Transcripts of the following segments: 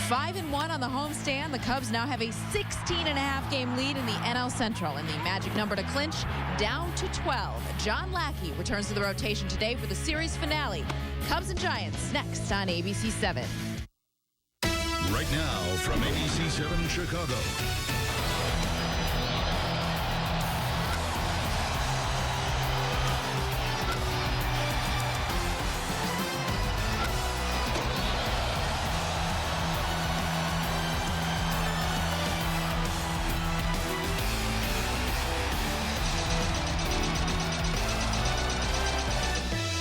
5-1 on the homestand. The Cubs now have a 16.5-game lead in the NL Central, and the magic number to clinch down to 12. John Lackey returns to the rotation today for the series finale. Cubs and Giants next on ABC 7. Right now from ABC 7 Chicago.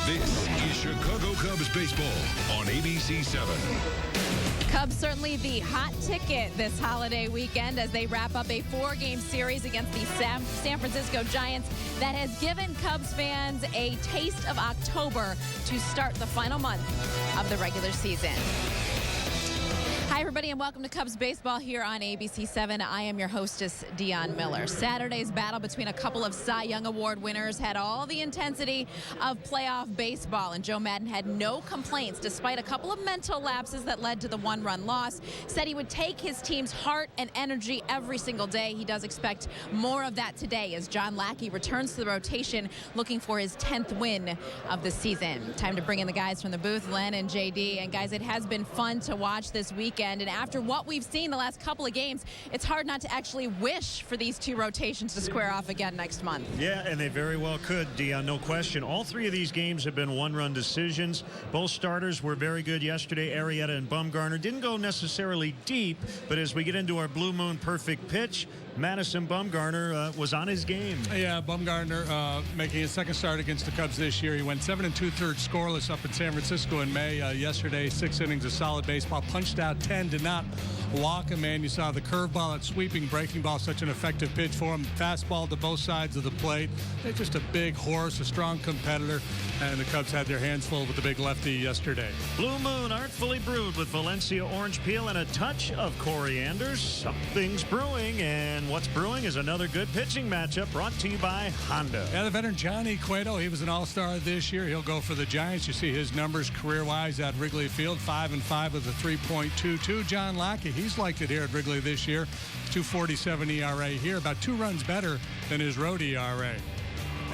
This is Chicago Cubs baseball on ABC 7. Cubs certainly the hot ticket this holiday weekend as they wrap up a 4-game series against the San Francisco Giants that has given Cubs fans a taste of October to start the final month of the regular season. Hi, everybody, and welcome to Cubs baseball here on ABC 7. I am your hostess, Dion Miller. Saturday's battle between a couple of Cy Young Award winners had all the intensity of playoff baseball, and Joe Maddon had no complaints despite a couple of mental lapses that led to the 1-run loss. Said he would take his team's heart and energy every single day. He does expect more of that today as John Lackey returns to the rotation looking for his 10th win of the season. Time to bring in the guys from the booth, Len and JD. And guys, it has been fun to watch this weekend. And after what we've seen the last couple of games, it's hard not to actually wish for these two rotations to square off again next month. Yeah, and they very well could, Dion, no question. All three of these games have been one-run decisions. Both starters were very good yesterday. Arrieta and Bumgarner didn't go necessarily deep, but as we get into our Blue Moon perfect pitch, Madison Bumgarner was on his game. Yeah, Bumgarner making his second start against the Cubs this year. He went 7 2/3 scoreless up in San Francisco in May. Yesterday, 6 innings of solid baseball. Punched out 10, did not walk a man. You saw the curveball, that sweeping breaking ball, such an effective pitch for him. Fastball to both sides of the plate. They're just a big horse, a strong competitor, and the Cubs had their hands full with the big lefty yesterday. Blue Moon artfully brewed with Valencia orange peel and a touch of coriander. Something's brewing, and what's brewing is another good pitching matchup brought to you by Honda. Yeah, the veteran Johnny Cueto, he was an all-star this year. He'll go for the Giants. You see his numbers career-wise at Wrigley Field, 5-5 with a 3.22. John Lackey, he's liked it here at Wrigley this year. 2.47 ERA here, about 2 runs better than his road ERA.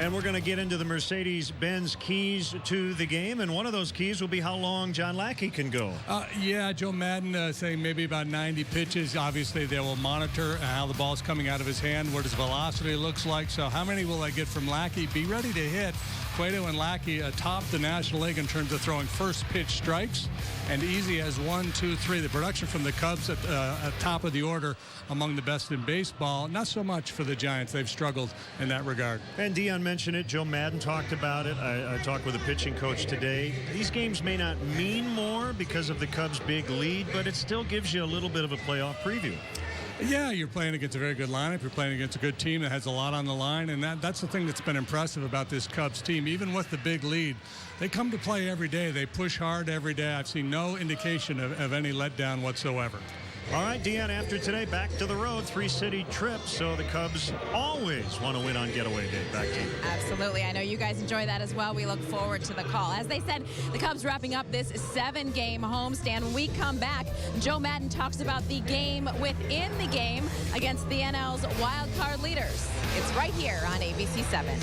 And we're going to get into the Mercedes-Benz keys to the game, and one of those keys will be how long John Lackey can go. Yeah, Joe Maddon saying maybe about 90 pitches. Obviously, they will monitor how the ball's coming out of his hand, what his velocity looks like. So how many will they get from Lackey? Be ready to hit. Cueto and Lackey atop the National League in terms of throwing first pitch strikes, and easy as 1, 2, 3. The production from the Cubs at top of the order among the best in baseball. Not so much for the Giants. They've struggled in that regard. And Dion mentioned it. Joe Maddon talked about it. I talked with a pitching coach today. These games may not mean more because of the Cubs' big lead, but it still gives you a little bit of a playoff preview. Yeah, you're playing against a very good lineup. You're playing against a good team that has a lot on the line, and that's the thing that's been impressive about this Cubs team. Even with the big lead, they come to play every day. They push hard every day. I've seen no indication of any letdown whatsoever. All right, Dion, after today, back to the road, 3-city trip. So the Cubs always want to win on getaway day. Back to you. Absolutely. I know you guys enjoy that as well. We look forward to the call. As they said, the Cubs wrapping up this 7-game homestand. When we come back, Joe Maddon talks about the game within the game against the NL's wild card leaders. It's right here on ABC 7.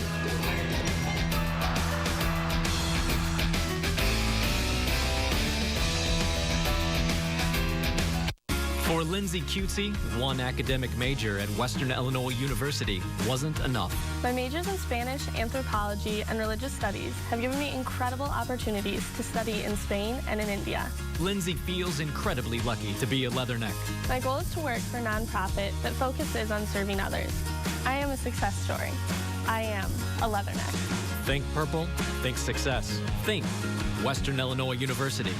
For Lindsay Cutesy, one academic major at Western Illinois University wasn't enough. My majors in Spanish, anthropology, and religious studies have given me incredible opportunities to study in Spain and in India. Lindsay feels incredibly lucky to be a Leatherneck. My goal is to work for a nonprofit that focuses on serving others. I am a success story. I am a Leatherneck. Think purple, think success. Think Western Illinois University.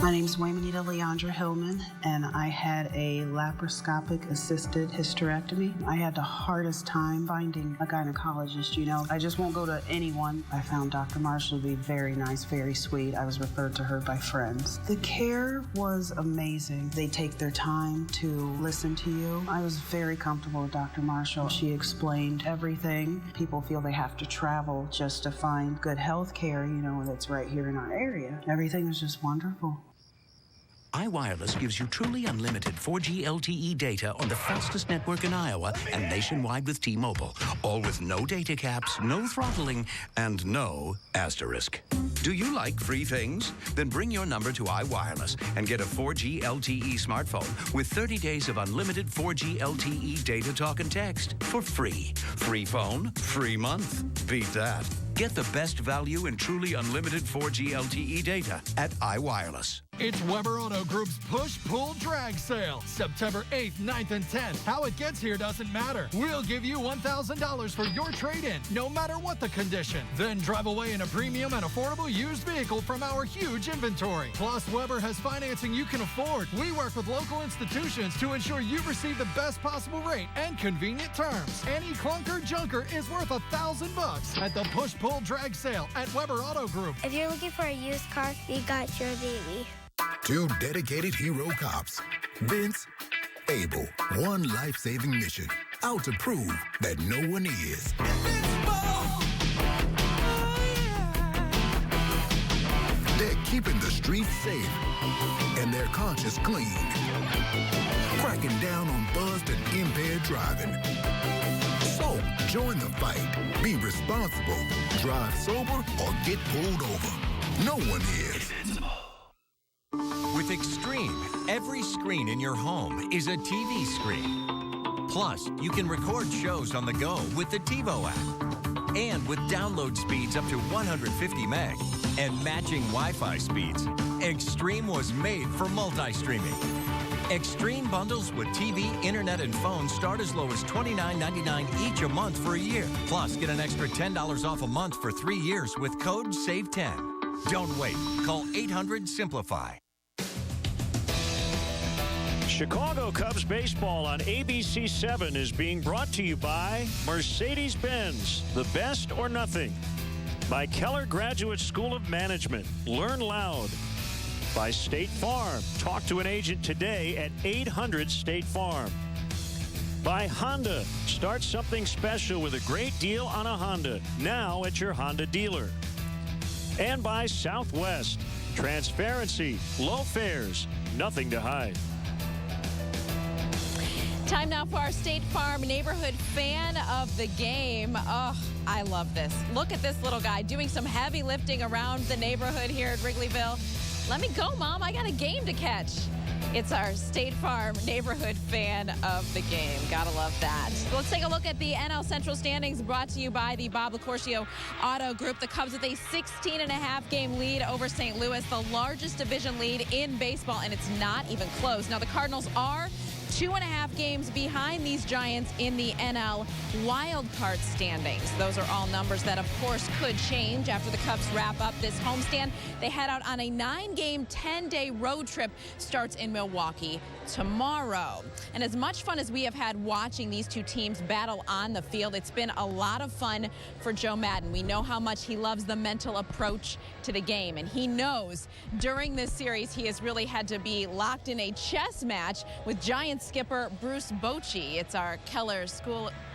My name is Waymanita Leandra Hillman, and I had a laparoscopic assisted hysterectomy. I had the hardest time finding a gynecologist, you know. I just won't go to anyone. I found Dr. Marshall to be very nice, very sweet. I was referred to her by friends. The care was amazing. They take their time to listen to you. I was very comfortable with Dr. Marshall. She explained everything. People feel they have to travel just to find good health care, you know, that's right here in our area. Everything was just wonderful. iWireless gives you truly unlimited 4G LTE data on the fastest network in Iowa and nationwide with T-Mobile. All with no data caps, no throttling, and no asterisk. Do you like free things? Then bring your number to iWireless and get a 4G LTE smartphone with 30 days of unlimited 4G LTE data, talk, and text for free. Free phone, free month. Beat that. Get the best value in truly unlimited 4G LTE data at iWireless. It's Weber Auto Group's Push-Pull Drag Sale, September 8th, 9th, and 10th. How it gets here doesn't matter. We'll give you $1,000 for your trade-in, no matter what the condition. Then drive away in a premium and affordable used vehicle from our huge inventory. Plus, Weber has financing you can afford. We work with local institutions to ensure you receive the best possible rate and convenient terms. Any clunker junker is worth $1,000 at the Push-Pull Drag Sale at Weber Auto Group. If you're looking for a used car, we got your baby. Two dedicated hero cops, Vince, Abel, one life-saving mission, out to prove that no one is. They're keeping the streets safe and their conscience clean, cracking down on buzzed and impaired driving. So, join the fight. Be responsible. Drive sober or get pulled over. No one is. With Extreme, every screen in your home is a TV screen. Plus, you can record shows on the go with the TiVo app. And with download speeds up to 150 meg and matching Wi-Fi speeds, Extreme was made for multi-streaming. Extreme bundles with TV, internet, and phone start as low as $29.99 each a month for a year. Plus, get an extra $10 off a month for 3 years with code SAVE10. Don't wait. Call 800-SIMPLIFY. Chicago Cubs baseball on ABC 7 is being brought to you by Mercedes-Benz, the best or nothing. By Keller Graduate School of Management, learn loud. By State Farm, talk to an agent today at 800-STATE-FARM. By Honda, start something special with a great deal on a Honda, now at your Honda dealer. And by Southwest, transparency, low fares, nothing to hide. Time now for our State Farm neighborhood fan of the game. Oh, I love this. Look at this little guy doing some heavy lifting around the neighborhood here at Wrigleyville. Let me go, Mom. I got a game to catch. It's our State Farm neighborhood fan of the game. Gotta love that. Let's take a look at the NL Central standings brought to you by the Bob LaCourcio Auto Group. The Cubs with a 16.5 game lead over St. Louis, the largest division lead in baseball, and it's not even close. Now, the Cardinals are 2.5 games behind these Giants in the NL wildcard standings. Those are all numbers that, of course, could change after the Cubs wrap up this homestand. They head out on a 9-game, 10-day road trip. Starts in Milwaukee tomorrow. And as much fun as we have had watching these two teams battle on the field, it's been a lot of fun for Joe Maddon. We know how much he loves the mental approach to the game, and he knows during this series he has really had to be locked in a chess match with Giants skipper Bruce Bochy. It's our Keller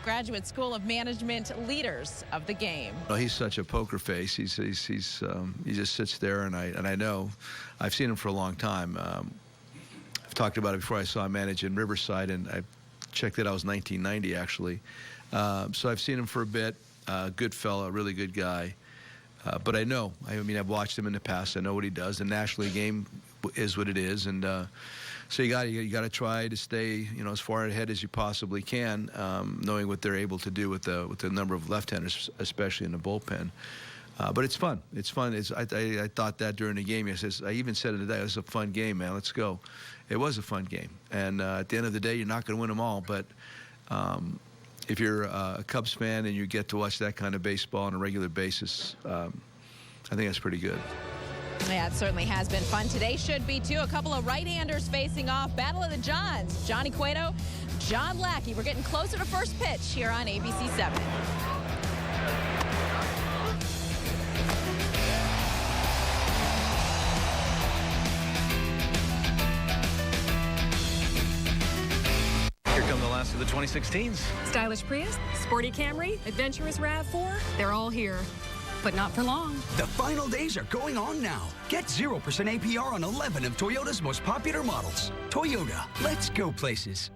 Graduate School of Management leaders of the game. Well, he's such a poker face. He just sits there, and I know I've seen him for a long time. I've talked about it before. I saw him manage in Riverside, and I checked it out. It was 1990 actually. So I've seen him for a bit. Good fella, really good guy. But I know. I mean, I've watched him in the past. I know what he does. The National League game is what it is, and so you got to try to stay, as far ahead as you possibly can, knowing what they're able to do with the number of left-handers, especially in the bullpen. But it's fun. It's fun. I thought that during the game. I even said it today. It was a fun game, man. Let's go. It was a fun game. And at the end of the day, you're not going to win them all. But if you're a Cubs fan and you get to watch that kind of baseball on a regular basis, I think that's pretty good. Yeah, it certainly has been fun. Today should be, too. A couple of right-handers facing off. Battle of the Johns. Johnny Cueto, John Lackey. We're getting closer to first pitch here on ABC 7. Here come the last of the 2016s. Stylish Prius, sporty Camry, adventurous RAV4, they're all here. But not for long. The final days are going on now. Get 0% APR on 11 of Toyota's most popular models. Toyota, let's go places.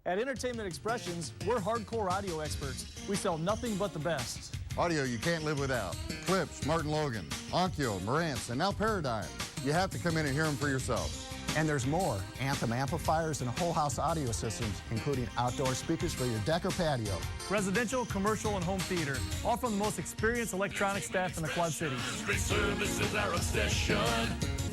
At Entertainment Expressions, we're hardcore audio experts. We sell nothing but the best. Audio you can't live without. Clips, Martin Logan, Onkyo, Marantz, and now Paradigm. You have to come in and hear them for yourself. And there's more. Anthem amplifiers and whole house audio systems, including outdoor speakers for your deck or patio. Residential, commercial, and home theater. All from the most experienced electronic staff in the Quad Cities. Great service is our obsession.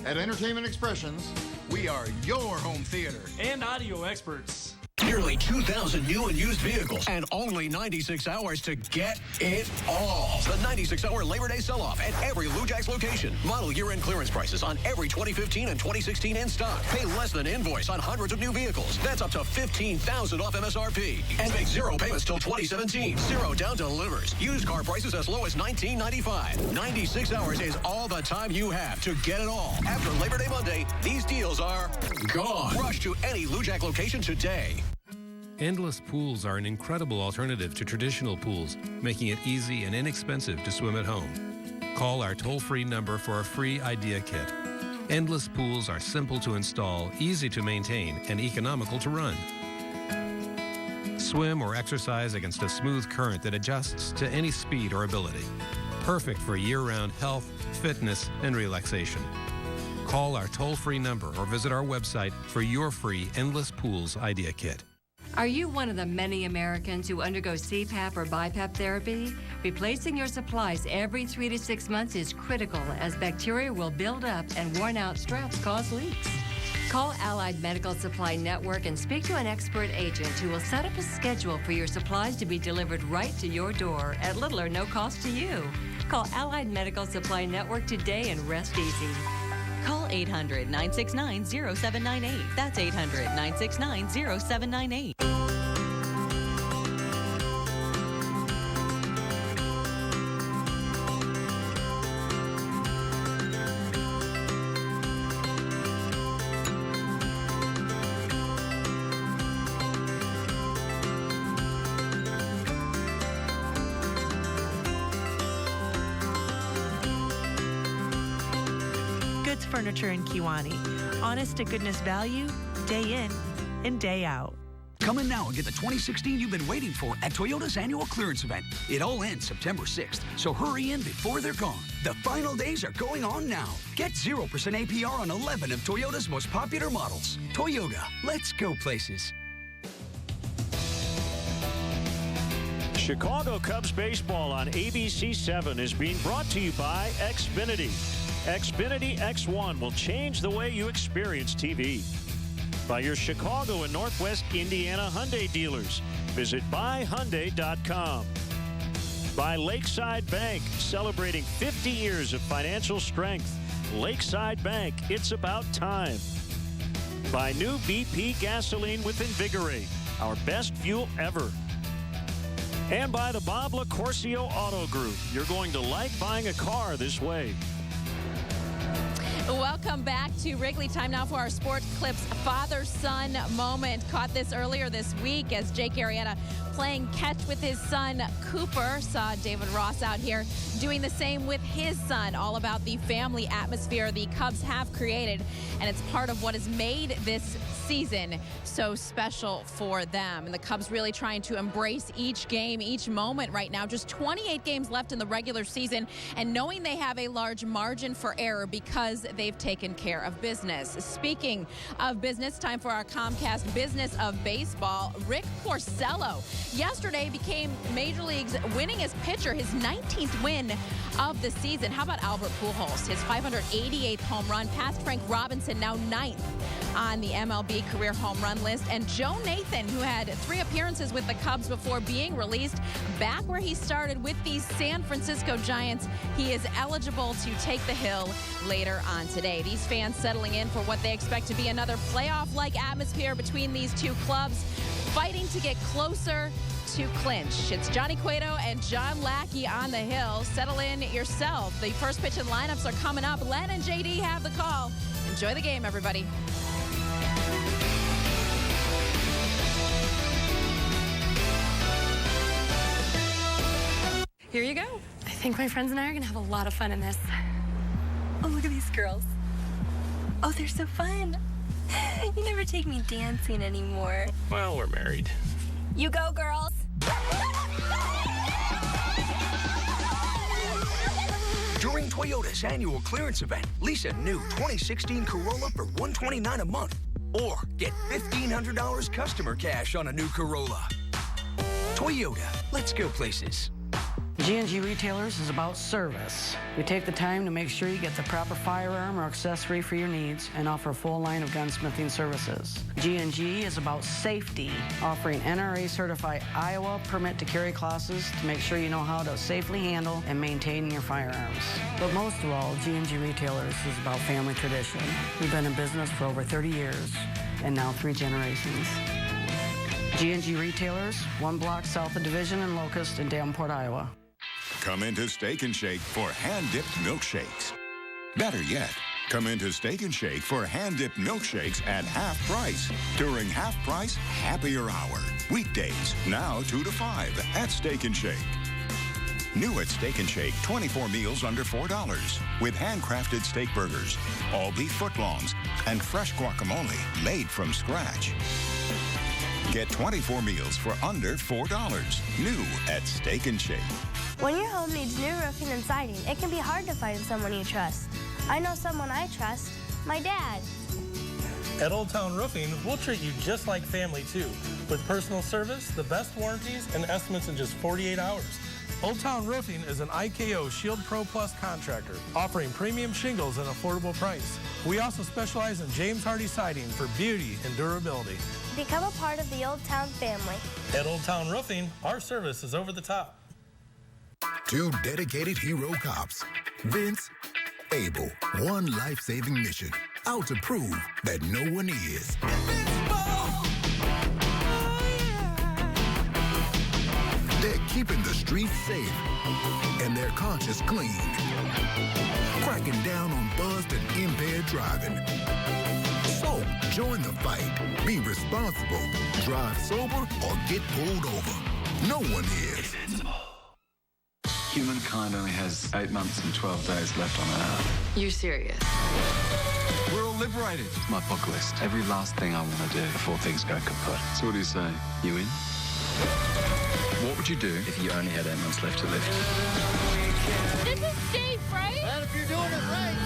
At Entertainment Expressions, we are your home theater. And audio experts. Nearly 2,000 new and used vehicles and only 96 hours to get it all. The 96-hour Labor Day sell-off at every Lujax location. Model year-end clearance prices on every 2015 and 2016 in stock. Pay less than invoice on hundreds of new vehicles. That's up to $15,000 off MSRP. And make zero payments till 2017. Zero down delivers. Used car prices as low as $19.95. 96 hours is all the time you have to get it all. After Labor Day Monday, these deals are gone. Rush to any Lujax location today. Endless pools are an incredible alternative to traditional pools, making it easy and inexpensive to swim at home. Call our toll-free number for a free idea kit. Endless pools are simple to install, easy to maintain, and economical to run. Swim or exercise against a smooth current that adjusts to any speed or ability. Perfect for year-round health, fitness, and relaxation. Call our toll-free number or visit our website for your free Endless Pools idea kit. Are you one of the many Americans who undergo CPAP or BiPAP therapy? Replacing your supplies every 3 to 6 months is critical, as bacteria will build up and worn-out straps cause leaks. Call Allied Medical Supply Network and speak to an expert agent who will set up a schedule for your supplies to be delivered right to your door at little or no cost to you. Call Allied Medical Supply Network today and rest easy. Call 800-969-0798. That's 800-969-0798. Furniture in Kiwani. Honest to goodness value, day in and day out. Come in now and get the 2016 you've been waiting for at Toyota's annual clearance event. It all ends September 6th, so hurry in before they're gone. The final days are going on now. Get 0% APR on 11 of Toyota's most popular models. Toyota, let's go places. Chicago Cubs baseball on ABC 7 is being brought to you by Xfinity. Xfinity X1 will change the way you experience TV. By your Chicago and Northwest Indiana Hyundai dealers. Visit buyhyundai.com. By Lakeside Bank, celebrating 50 years of financial strength. Lakeside Bank, it's about time. By new BP gasoline with Invigorate, our best fuel ever. And by the Bob LaCourcio Auto Group. You're going to like buying a car this way. Welcome back to Wrigley. Time now for our Sports Clips father-son moment. Caught this earlier this week as Jake Arrieta playing catch with his son Cooper. Saw David Ross out here doing the same with his son. All about the family atmosphere the Cubs have created, and it's part of what has made this season so special for them. And the Cubs really trying to embrace each game, each moment right now. Just 28 games left in the regular season, and knowing they have a large margin for error because they've taken care of business. Speaking of business, time for our Comcast Business of Baseball. Rick Porcello yesterday became Major League's winningest pitcher, his 19th win of the season. How about Albert Pujols? His 588th home run, past Frank Robinson, now 9th on the MLB career home run list. And Joe Nathan, who had 3 appearances with the Cubs before being released, back where he started with the San Francisco Giants. He is eligible to take the hill later on today. These fans settling in for what they expect to be another playoff-like atmosphere between these two clubs, fighting to get closer to clinch. It's Johnny Cueto and John Lackey on the hill. Settle in yourself. The first pitch and lineups are coming up. Len and JD have the call. Enjoy the game, everybody. Here you go. I think my friends and I are gonna have a lot of fun in this. Oh, look at these girls. Oh, they're so fun. You never take me dancing anymore. Well, we're married. You go, girls. During Toyota's annual clearance event, lease a new 2016 Corolla for $129 a month. Or get $1,500 customer cash on a new Corolla. Toyota, let's go places. G&G Retailers is about service. We take the time to make sure you get the proper firearm or accessory for your needs and offer a full line of gunsmithing services. G&G is about safety, offering NRA-certified Iowa permit-to-carry classes to make sure you know how to safely handle and maintain your firearms. But most of all, G&G Retailers is about family tradition. We've been in business for over 30 years and now 3 generations. G&G Retailers, 1 block south of Division and Locust in Davenport, Iowa. Come into Steak and Shake for hand-dipped milkshakes. Better yet, come into Steak and Shake for hand-dipped milkshakes at half price during half price happier hour. Weekdays, now 2 to 5 at Steak and Shake. New at Steak and Shake, 24 meals under $4 with handcrafted steak burgers, all beef footlongs, and fresh guacamole made from scratch. Get 24 meals for under $4. New at Steak and Shake. When your home needs new roofing and siding, it can be hard to find someone you trust. I know someone I trust, my dad. At Old Town Roofing, we'll treat you just like family, too. With personal service, the best warranties, and estimates in just 48 hours. Old Town Roofing is an IKO Shield Pro Plus contractor, offering premium shingles at an affordable price. We also specialize in James Hardy siding for beauty and durability. Become a part of the Old Town family. At Old Town Roofing, our service is over the top. 2 dedicated hero cops, Vince, Abel, 1 life-saving mission, out to prove that no one is. They're keeping the streets safe and their conscience clean, cracking down on buzzed and impaired driving. So, join the fight. Be responsible. Drive sober or get pulled over. No one is. Humankind only has 8 months and 12 days left on Earth. You're serious? We're all liberated. It's my bucket list. Every last thing I want to do before things go kaput. So what do you say? You in? What would you do if you only had 8 months left to live? This is safe, right? And if you're doing it right.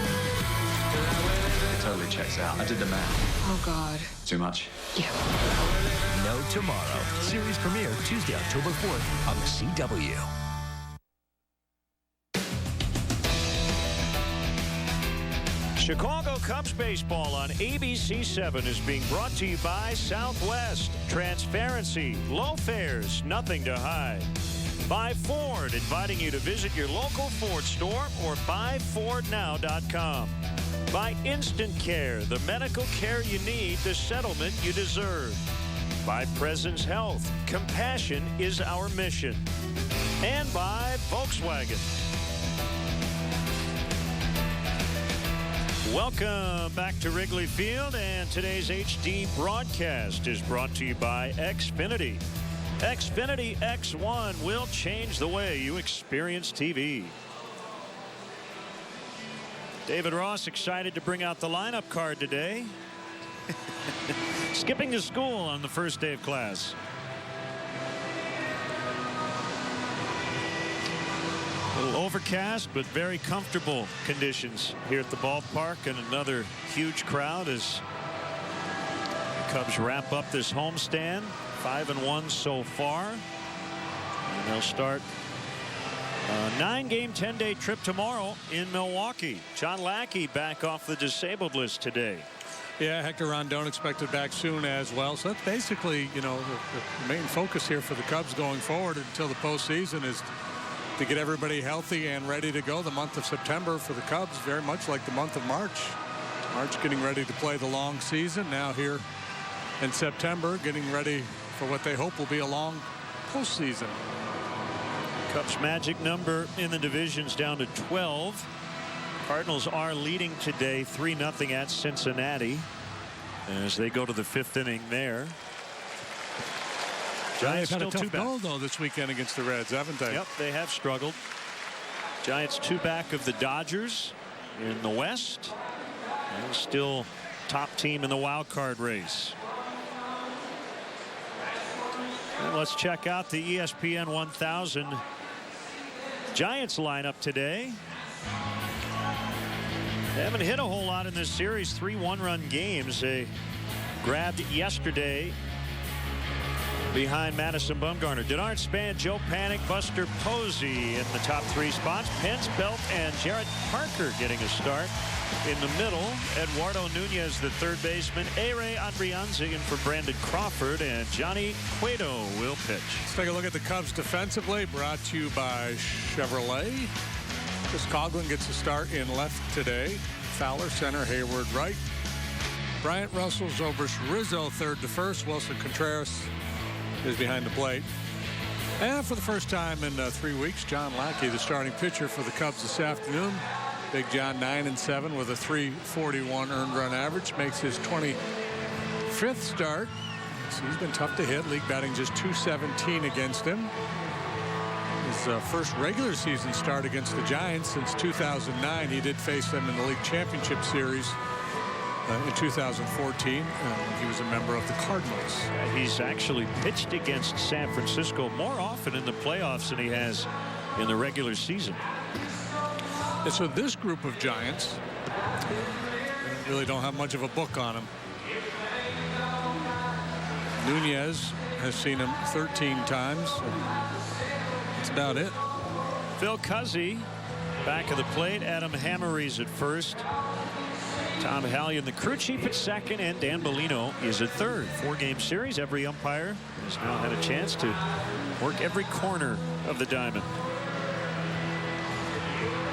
It totally checks out. I did the math. Oh, God. Too much? Yeah. No Tomorrow. Series premiere Tuesday, October 4th on the CW. Chicago Cubs baseball on ABC7 is being brought to you by Southwest. Transparency, low fares, nothing to hide. By Ford, inviting you to visit your local Ford store or buyfordnow.com. By Instant Care, the medical care you need, the settlement you deserve. By Presence Health, compassion is our mission. And by Volkswagen. Welcome back to Wrigley Field, and today's HD broadcast is brought to you by Xfinity. Xfinity X1 will change the way you experience TV. David Ross excited to bring out the lineup card today. Skipping to school on the first day of class. A little overcast, but very comfortable conditions here at the ballpark, and another huge crowd as the Cubs wrap up this homestand. 5-1 so far, and they'll start a 9-game 10-day trip tomorrow in Milwaukee. John Lackey back off the disabled list today. Yeah, Hector Rondon expected back soon as well. So that's basically, you know, the main focus here for the Cubs going forward until the postseason is to get everybody healthy and ready to go. The month of September for the Cubs, very much like the month of March. March getting ready to play the long season. Now here in September, getting ready for what they hope will be a long postseason. Cubs' magic number in the division's down to 12. Cardinals are leading today 3-0 at Cincinnati as they go to the 5th inning there. Giants had a still tough goal though this weekend against the Reds, haven't they? Yep, they have struggled. Giants 2 back of the Dodgers in the West, and still top team in the wild card race. And let's check out the ESPN 1000 Giants lineup today. They haven't hit a whole lot in this series. 3 one-run games. They grabbed yesterday behind Madison Bumgarner. Denard Span, Joe Panik, Buster Posey in the top 3 spots. Pence, Belt, and Jarrett Parker getting a start. In the middle, Eduardo Nunez, the third baseman. A-Ray Adrianza in for Brandon Crawford, and Johnny Cueto will pitch. Let's take a look at the Cubs defensively, brought to you by Chevrolet. Chris Coughlin gets a start in left today. Fowler center, Hayward right. Bryant, Russell, Zobrist, Rizzo third to first. Wilson Contreras is behind the plate. And for the first time in 3 weeks, John Lackey, the starting pitcher for the Cubs this afternoon. Big John 9-7 with a .341 earned run average, makes his 25th start. So he's been tough to hit. League batting just .217 against him. His first regular season start against the Giants since 2009. He did face them in the League Championship Series in 2014. He was a member of the Cardinals. He's actually pitched against San Francisco more often in the playoffs than he has in the regular season. And so this group of Giants really don't have much of a book on him. Nunez has seen him 13 times. That's about it. Phil Cuzzi back of the plate. Adam Hammerys at first. Tom Hallion, the crew chief, at second, and Dan Bellino is at third. 4-game series. Every umpire has now had a chance to work every corner of the diamond.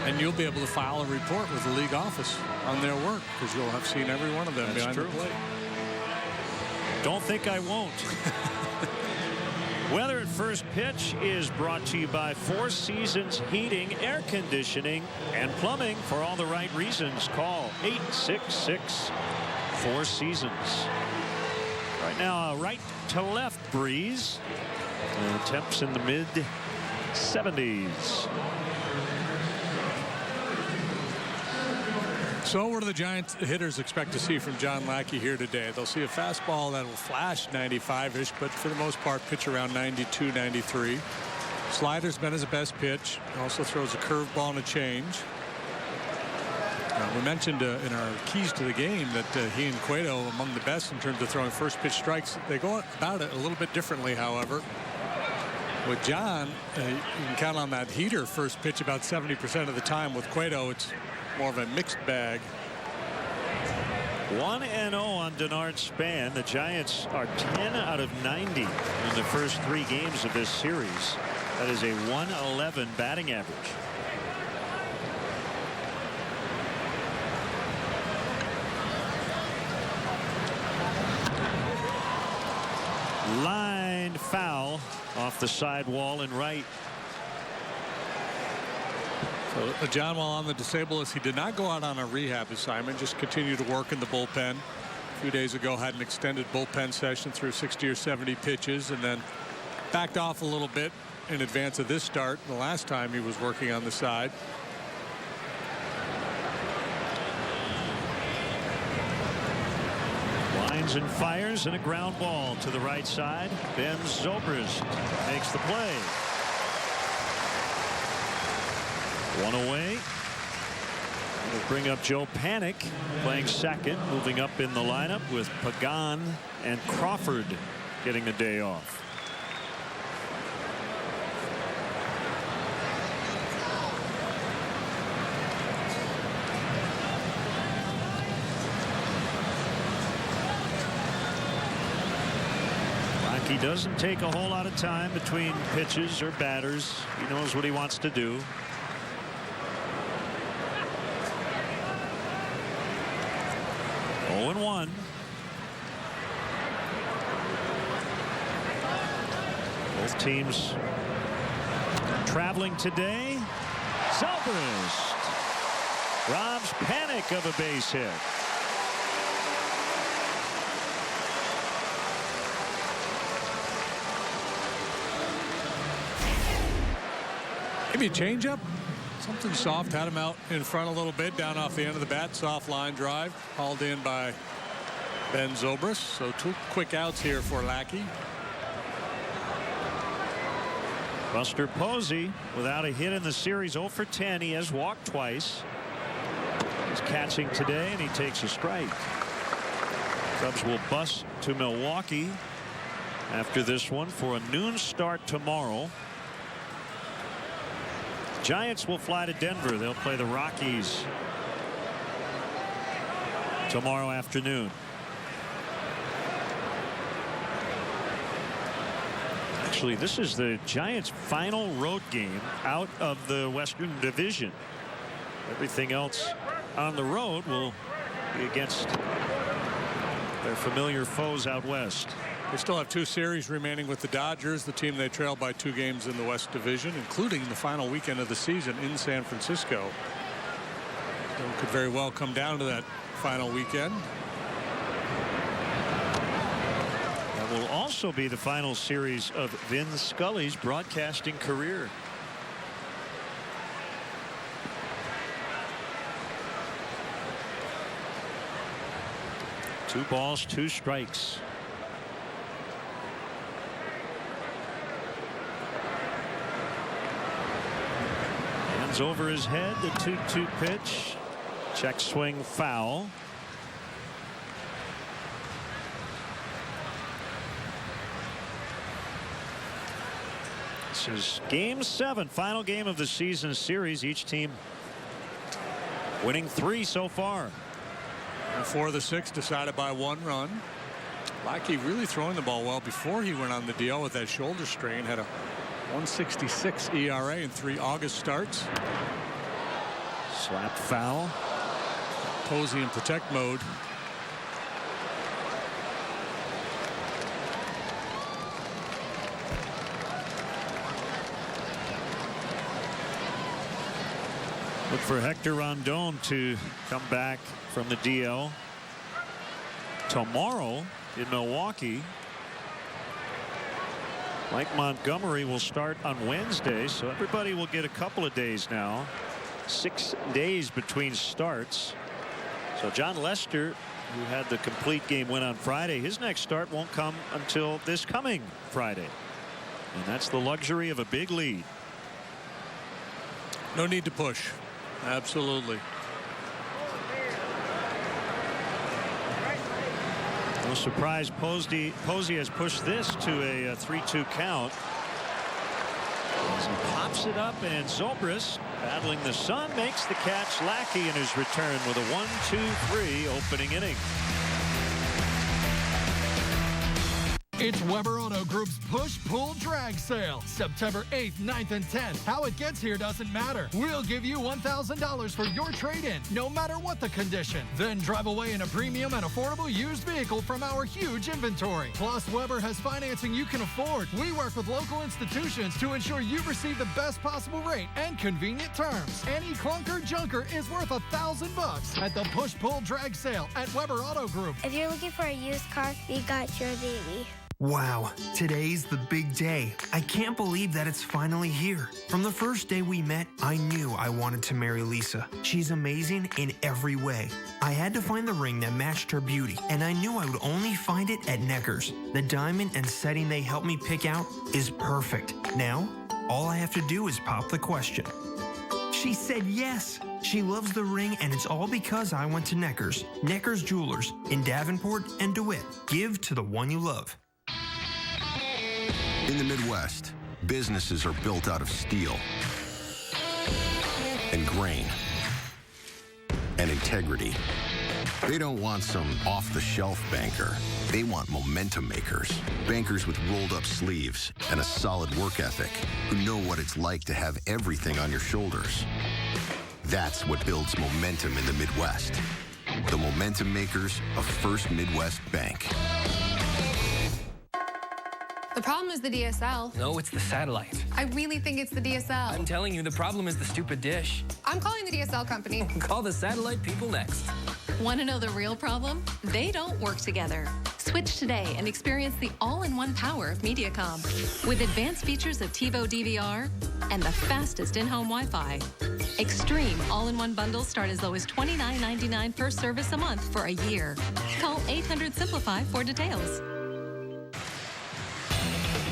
And you'll be able to file a report with the league office on their work because you'll have seen every one of them behind the plate. Don't think I won't. Weather at first pitch is brought to you by Four Seasons Heating, Air Conditioning, and Plumbing. For all the right reasons, call 866-4 Seasons. Right now, a right to left breeze. And temps in the mid-70s. So what do the Giants hitters expect to see from John Lackey here today? They'll see a fastball that will flash 95-ish, but for the most part pitch around 92, 93. Slider's been his best pitch. Also throws a curveball and a change. We mentioned in our keys to the game that he and Cueto among the best in terms of throwing first pitch strikes. They go about it a little bit differently, however. With John, you can count on that heater first pitch about 70% of the time. With Cueto, it's more of a mixed bag. 1-0 on Denard Span. The Giants are 10 out of 90 in the first 3 games of this series. That is a .111 batting average. Lined foul off the side wall and right. So John, while on the disabled list, he did not go out on a rehab assignment, just continued to work in the bullpen. A few days ago had an extended bullpen session through 60 or 70 pitches and then backed off a little bit in advance of this start the last time he was working on the side. Lines and fires and a ground ball to the right side. Ben Zobrist makes the play. One away. We'll bring up Joe Panik playing second, moving up in the lineup with Pagan and Crawford getting the day off. Lackey doesn't take a whole lot of time between pitches or batters. He knows what he wants to do. Oh, and 1. Both teams traveling today. Zobrist robs Panic of a base hit. Maybe a changeup. Something soft. Had him out in front a little bit. Down off the end of the bat. Soft line drive. Hauled in by Ben Zobrist. So 2 quick outs here for Lackey. Buster Posey without a hit in the series. 0 for 10. He has walked twice. He's catching today, and he takes a strike. Cubs will bus to Milwaukee after this one for a noon start tomorrow. Giants will fly to Denver. They'll play the Rockies tomorrow afternoon. Actually, this is the Giants' final road game out of the Western Division. Everything else on the road will be against their familiar foes out west. They still have 2 series remaining with the Dodgers, the team they trail by 2 games in the West Division, including the final weekend of the season in San Francisco. So it could very well come down to that final weekend. That will also be the final series of Vin Scully's broadcasting career. Two balls, 2 strikes. Hands over his head, the 2-2 pitch. Check swing foul. This is game 7, final game of the season series. Each team winning 3 so far. And 4 of the 6 decided by 1 run. Lackey really throwing the ball well before he went on the DL with that shoulder strain. Had a 1.66 ERA in 3 August starts. Slapped foul. Posey in protect mode. Look for Hector Rondon to come back from the DL tomorrow in Milwaukee. Mike Montgomery will start on Wednesday, so everybody will get a couple of days now. 6 days between starts. So John Lester, who had the complete game win on Friday, his next start won't come until this coming Friday. And that's the luxury of a big lead. No need to push. Absolutely. No surprise Posey has pushed this to a 3-2 count. As he pops it up, and Zobrist, battling the sun, makes the catch. Lackey in his return with a 1-2-3 opening inning. It's Weber Auto Group's push-pull drag sale, September 8th, 9th, and 10th. How it gets here doesn't matter. We'll give you $1,000 for your trade-in, no matter what the condition. Then drive away in a premium and affordable used vehicle from our huge inventory. Plus, Weber has financing you can afford. We work with local institutions to ensure you receive the best possible rate and convenient terms. Any clunker junker is worth $1,000 at the push-pull drag sale at Weber Auto Group. If you're looking for a used car, we got your baby. Wow, today's the big day. I can't believe that it's finally here. From the first day we met, I knew I wanted to marry Lisa. She's amazing in every way. I had to find the ring that matched her beauty, and I knew I would only find it at Necker's. The diamond and setting they helped me pick out is perfect. Now, all I have to do is pop the question. She said yes. She loves the ring, and it's all because I went to Necker's. Necker's Jewelers in Davenport and DeWitt. Give to the one you love. In the Midwest, businesses are built out of steel and grain and integrity. They don't want some off-the-shelf banker. They want momentum makers. Bankers with rolled-up sleeves and a solid work ethic who know what it's like to have everything on your shoulders. That's what builds momentum in the Midwest. The momentum makers of First Midwest Bank. The problem is the DSL. No, it's the satellite. I really think it's the DSL. I'm telling you, the problem is the stupid dish. I'm calling the DSL company. Call the satellite people next. Want to know the real problem? They don't work together. Switch today and experience the all-in-one power of Mediacom with advanced features of TiVo DVR and the fastest in-home Wi-Fi. Extreme all-in-one bundles start as low as $29.99 per service a month for a year. Call 800-SIMPLIFY for details.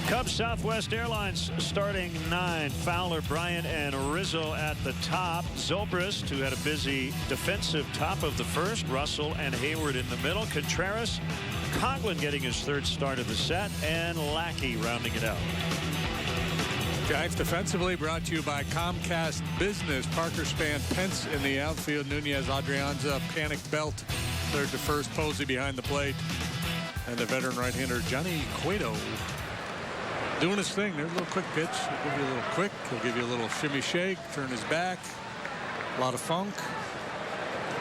Cubs Southwest Airlines starting 9. Fowler, Bryant, and Rizzo at the top. Zobrist, who had a busy defensive top of the first. Russell and Hayward in the middle. Contreras, Coghlan getting his third start of the set, and Lackey rounding it out. Giants defensively brought to you by Comcast Business. Parker Span, Pence in the outfield. Nunez, Adrianza, Panic Belt. Third to first, Posey behind the plate. And the veteran right-hander Johnny Cueto doing his thing. There's a little quick pitch. He'll give you a little quick. He'll give you a little shimmy shake, turn his back. A lot of funk.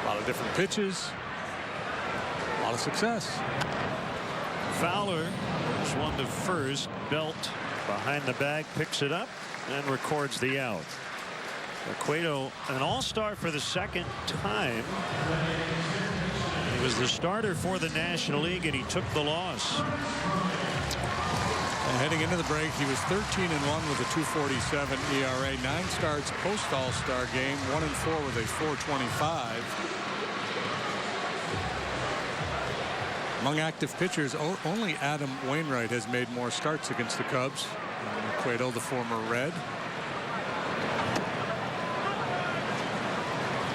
A lot of different pitches. A lot of success. Fowler is one to first. Belt behind the bag, picks it up and records the out. Cueto, an all-star for the second time. He was the starter for the National League and he took the loss. And heading into the break, he was 13-1 with a 2.47 ERA. 9 starts post All-Star game, 1-4 with a 4.25. Among active pitchers, only Adam Wainwright has made more starts against the Cubs. Cueto, the former Red.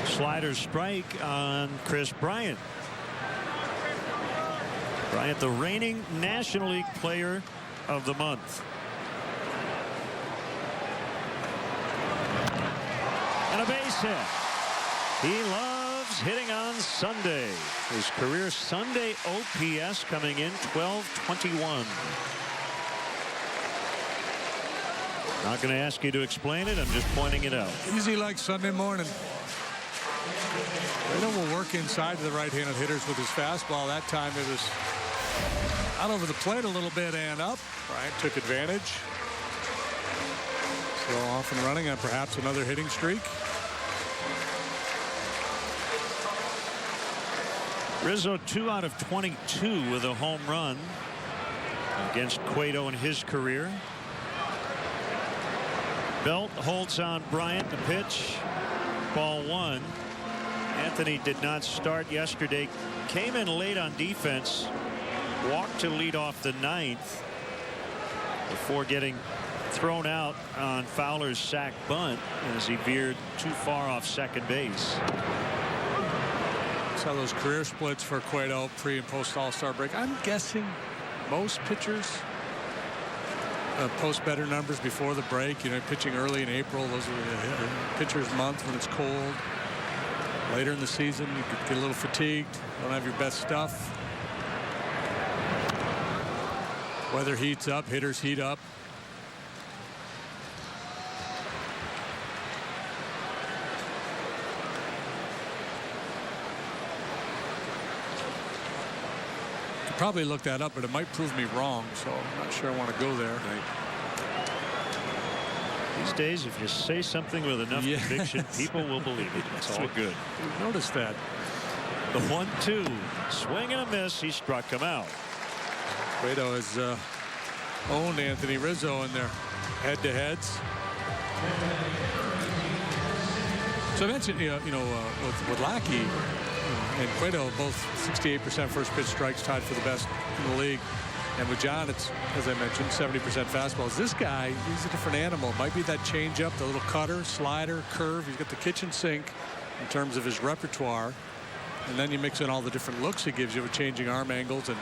Slider strike on Chris Bryant. Bryant, the reigning National League Player of the month. And a base hit. He loves hitting on Sunday. His career Sunday OPS coming in 1221. Not going to ask you to explain it. I'm just pointing it out. Easy like Sunday morning. Cueto will work inside to the right-handed hitters with his fastball. That time it was out over the plate a little bit and up. Bryant took advantage. So off and running on perhaps another hitting streak. Rizzo 2 out of 22 with a home run against Cueto in his career. Belt holds on Bryant. The pitch, ball 1. Anthony did not start yesterday. Came in late on defense. Walked to lead off the 9th before getting thrown out on Fowler's sac bunt as he veered too far off second base. Saw those career splits for Cueto pre and post All-Star break. I'm guessing most pitchers post better numbers before the break. You know, pitching early in April, those are the pitcher's month when it's cold. Later in the season, you could get a little fatigued, don't have your best stuff. Weather heats up, hitters heat up. Could probably look that up, but it might prove me wrong, so I'm not sure I want to go there. These days, if you say something with enough conviction, people will believe it. It's all good. You've noticed that. The 1-2, swing and a miss. He struck him out. Cueto has owned Anthony Rizzo in their head-to-heads. So I mentioned, with Lackey and Cueto, both 68% first pitch strikes, tied for the best in the league. And with John, it's, as I mentioned, 70% fastballs. This guy, he's a different animal. Might be that changeup, the little cutter, slider, curve. He's got the kitchen sink in terms of his repertoire. And then you mix in all the different looks he gives you with changing arm angles and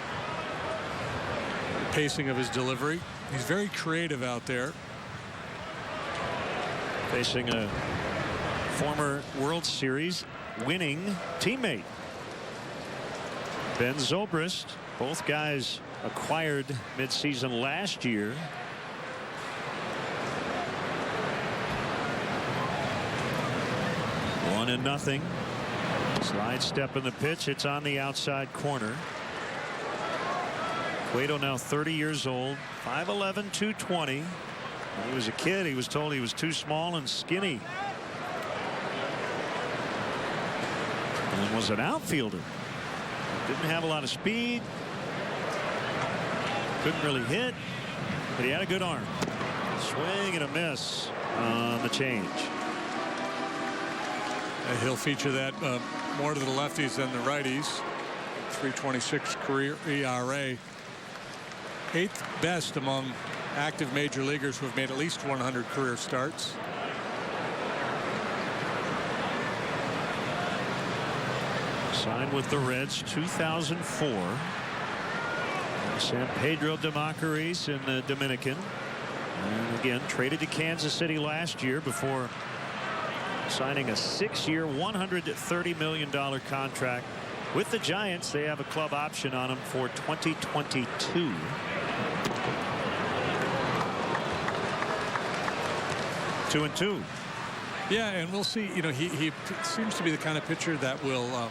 pacing of his delivery. He's very creative out there. Facing a former World Series winning teammate. Ben Zobrist, both guys acquired midseason last year. One and nothing. Slide step in the pitch. It's on the outside corner. Cueto now 30 years old, 5'11", 220. When he was a kid, he was told he was too small and skinny. And was an outfielder. Didn't have a lot of speed. Couldn't really hit, but he had a good arm. Swing and a miss on the change. And he'll feature that more to the lefties than the righties. 3.26 career ERA. 8th best among active major leaguers who have made at least 100 career starts. Signed with the Reds 2004. San Pedro de Macorís in the Dominican. And again, traded to Kansas City last year before signing a 6-year, $130 million contract with the Giants. They have a club option on him for 2022. 2-2. Yeah, and we'll see. You know, he seems to be the kind of pitcher that will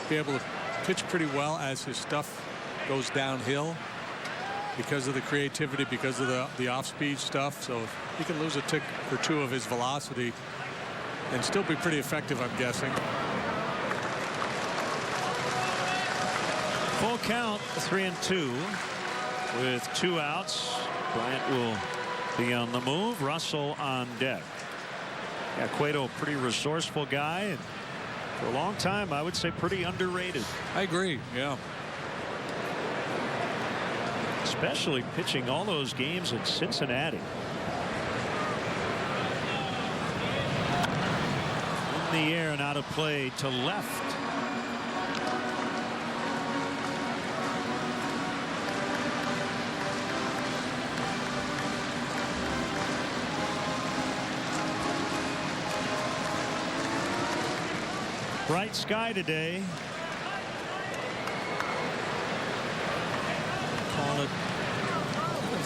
be able to pitch pretty well as his stuff goes downhill because of the creativity, because of the off-speed stuff. So if he can lose a tick or two of his velocity and still be pretty effective, I'm guessing. Full count, 3-2 with 2 outs. Bryant will be on the move. Russell on deck. Yeah, Cueto, a pretty resourceful guy, and for a long time, I would say pretty underrated. I agree. Yeah. Especially pitching all those games in Cincinnati. In the air and out of play to left. Bright sky today. Call it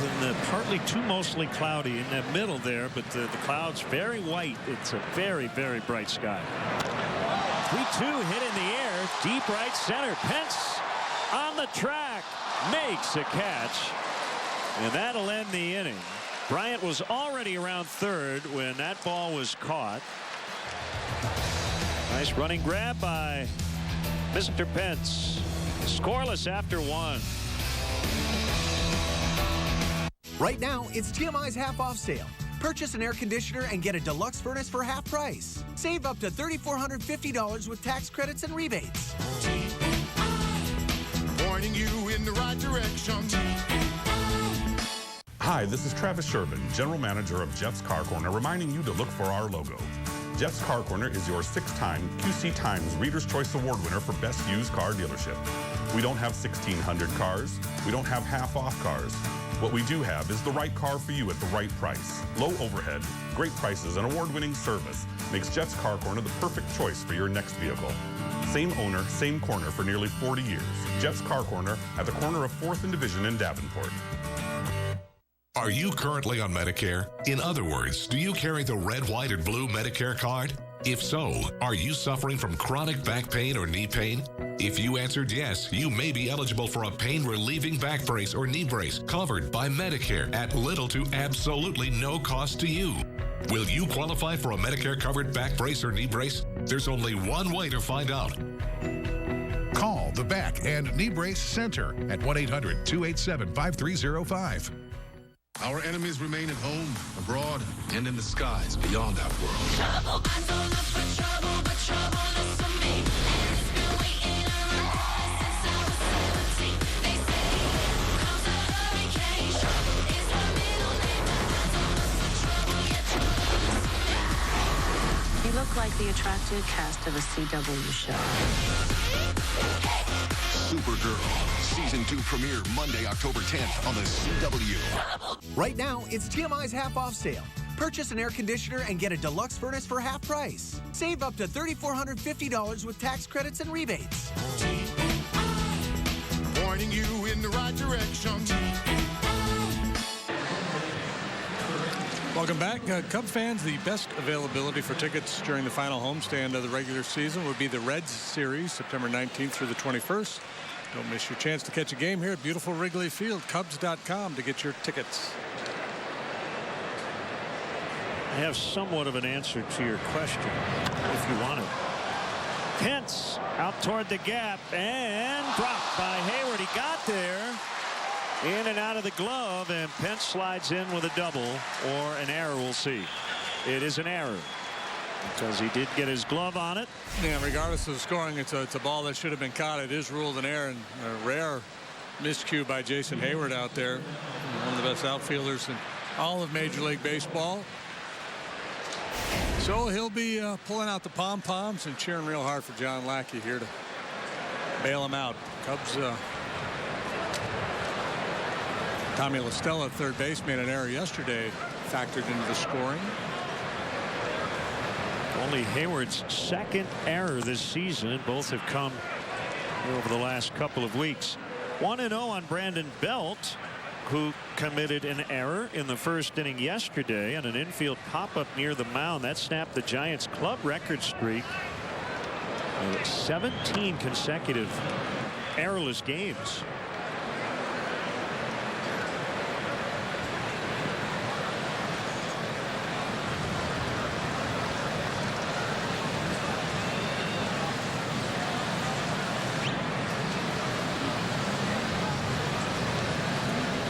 in the partly to mostly cloudy in the middle there, but the clouds very white. It's a very, very bright sky. 3-2 hit in the air, deep right center. Pence on the track, makes a catch, and that'll end the inning. Bryant was already around third when that ball was caught. Nice running grab by Mr. Pence. Scoreless after 1. Right now, it's TMI's half-off sale. Purchase an air conditioner and get a deluxe furnace for half price. Save up to $3,450 with tax credits and rebates. Pointing you in the right direction. Hi, this is Travis Sherman, General Manager of Jeff's Car Corner, reminding you to look for our logo. Jeff's Car Corner is your 6-time QC Times Reader's Choice Award winner for Best Used Car Dealership. We don't have 1,600 cars. We don't have half-off cars. What we do have is the right car for you at the right price. Low overhead, great prices, and award-winning service makes Jeff's Car Corner the perfect choice for your next vehicle. Same owner, same corner for nearly 40 years. Jeff's Car Corner at the corner of 4th and Division in Davenport. Are you currently on Medicare? In other words, do you carry the red, white, and blue Medicare card? If so, are you suffering from chronic back pain or knee pain? If you answered yes, you may be eligible for a pain-relieving back brace or knee brace covered by Medicare at little to absolutely no cost to you. Will you qualify for a Medicare-covered back brace or knee brace? There's only one way to find out. Call the Back and Knee Brace Center at 1-800-287-5305. Our enemies remain at home, abroad, and in the skies beyond our world. Trouble, I don't look for trouble, but trouble looks for me. And it's been waiting around since I was 17. They say, comes a hurricane. Trouble is my middle name. I don't look for trouble, yet trouble looks for me. You look like the attractive cast of a CW show. Supergirl, Season 2 premiere Monday, October 10th on the CW. Right now, it's TMI's half-off sale. Purchase an air conditioner and get a deluxe furnace for half price. Save up to $3,450 with tax credits and rebates. Welcome back. Cub fans, the best availability for tickets during the final homestand of the regular season would be the Reds series, September 19th through the 21st. Don't miss your chance to catch a game here at beautiful Wrigley Field. Cubs.com to get your tickets. I have somewhat of an answer to your question, if you want it. Pence out toward the gap and dropped by Hayward. He got there. In and out of the glove, and Pence slides in with a double or an error. We'll see. It is an error because he did get his glove on it. Yeah, regardless of scoring, it's a ball that should have been caught. It is ruled an error, and a rare miscue by Jason Hayward out there. One of the best outfielders in all of Major League Baseball. So he'll be pulling out the pom-poms and cheering real hard for John Lackey here to bail him out. Cubs. Tommy La Stella, third base, made an error yesterday, factored into the scoring. Only Hayward's second error this season. Both have come over the last couple of weeks. 1-0 on Brandon Belt, who committed an error in the first inning yesterday on an infield pop-up near the mound. That snapped the Giants' club record streak of 17 consecutive errorless games.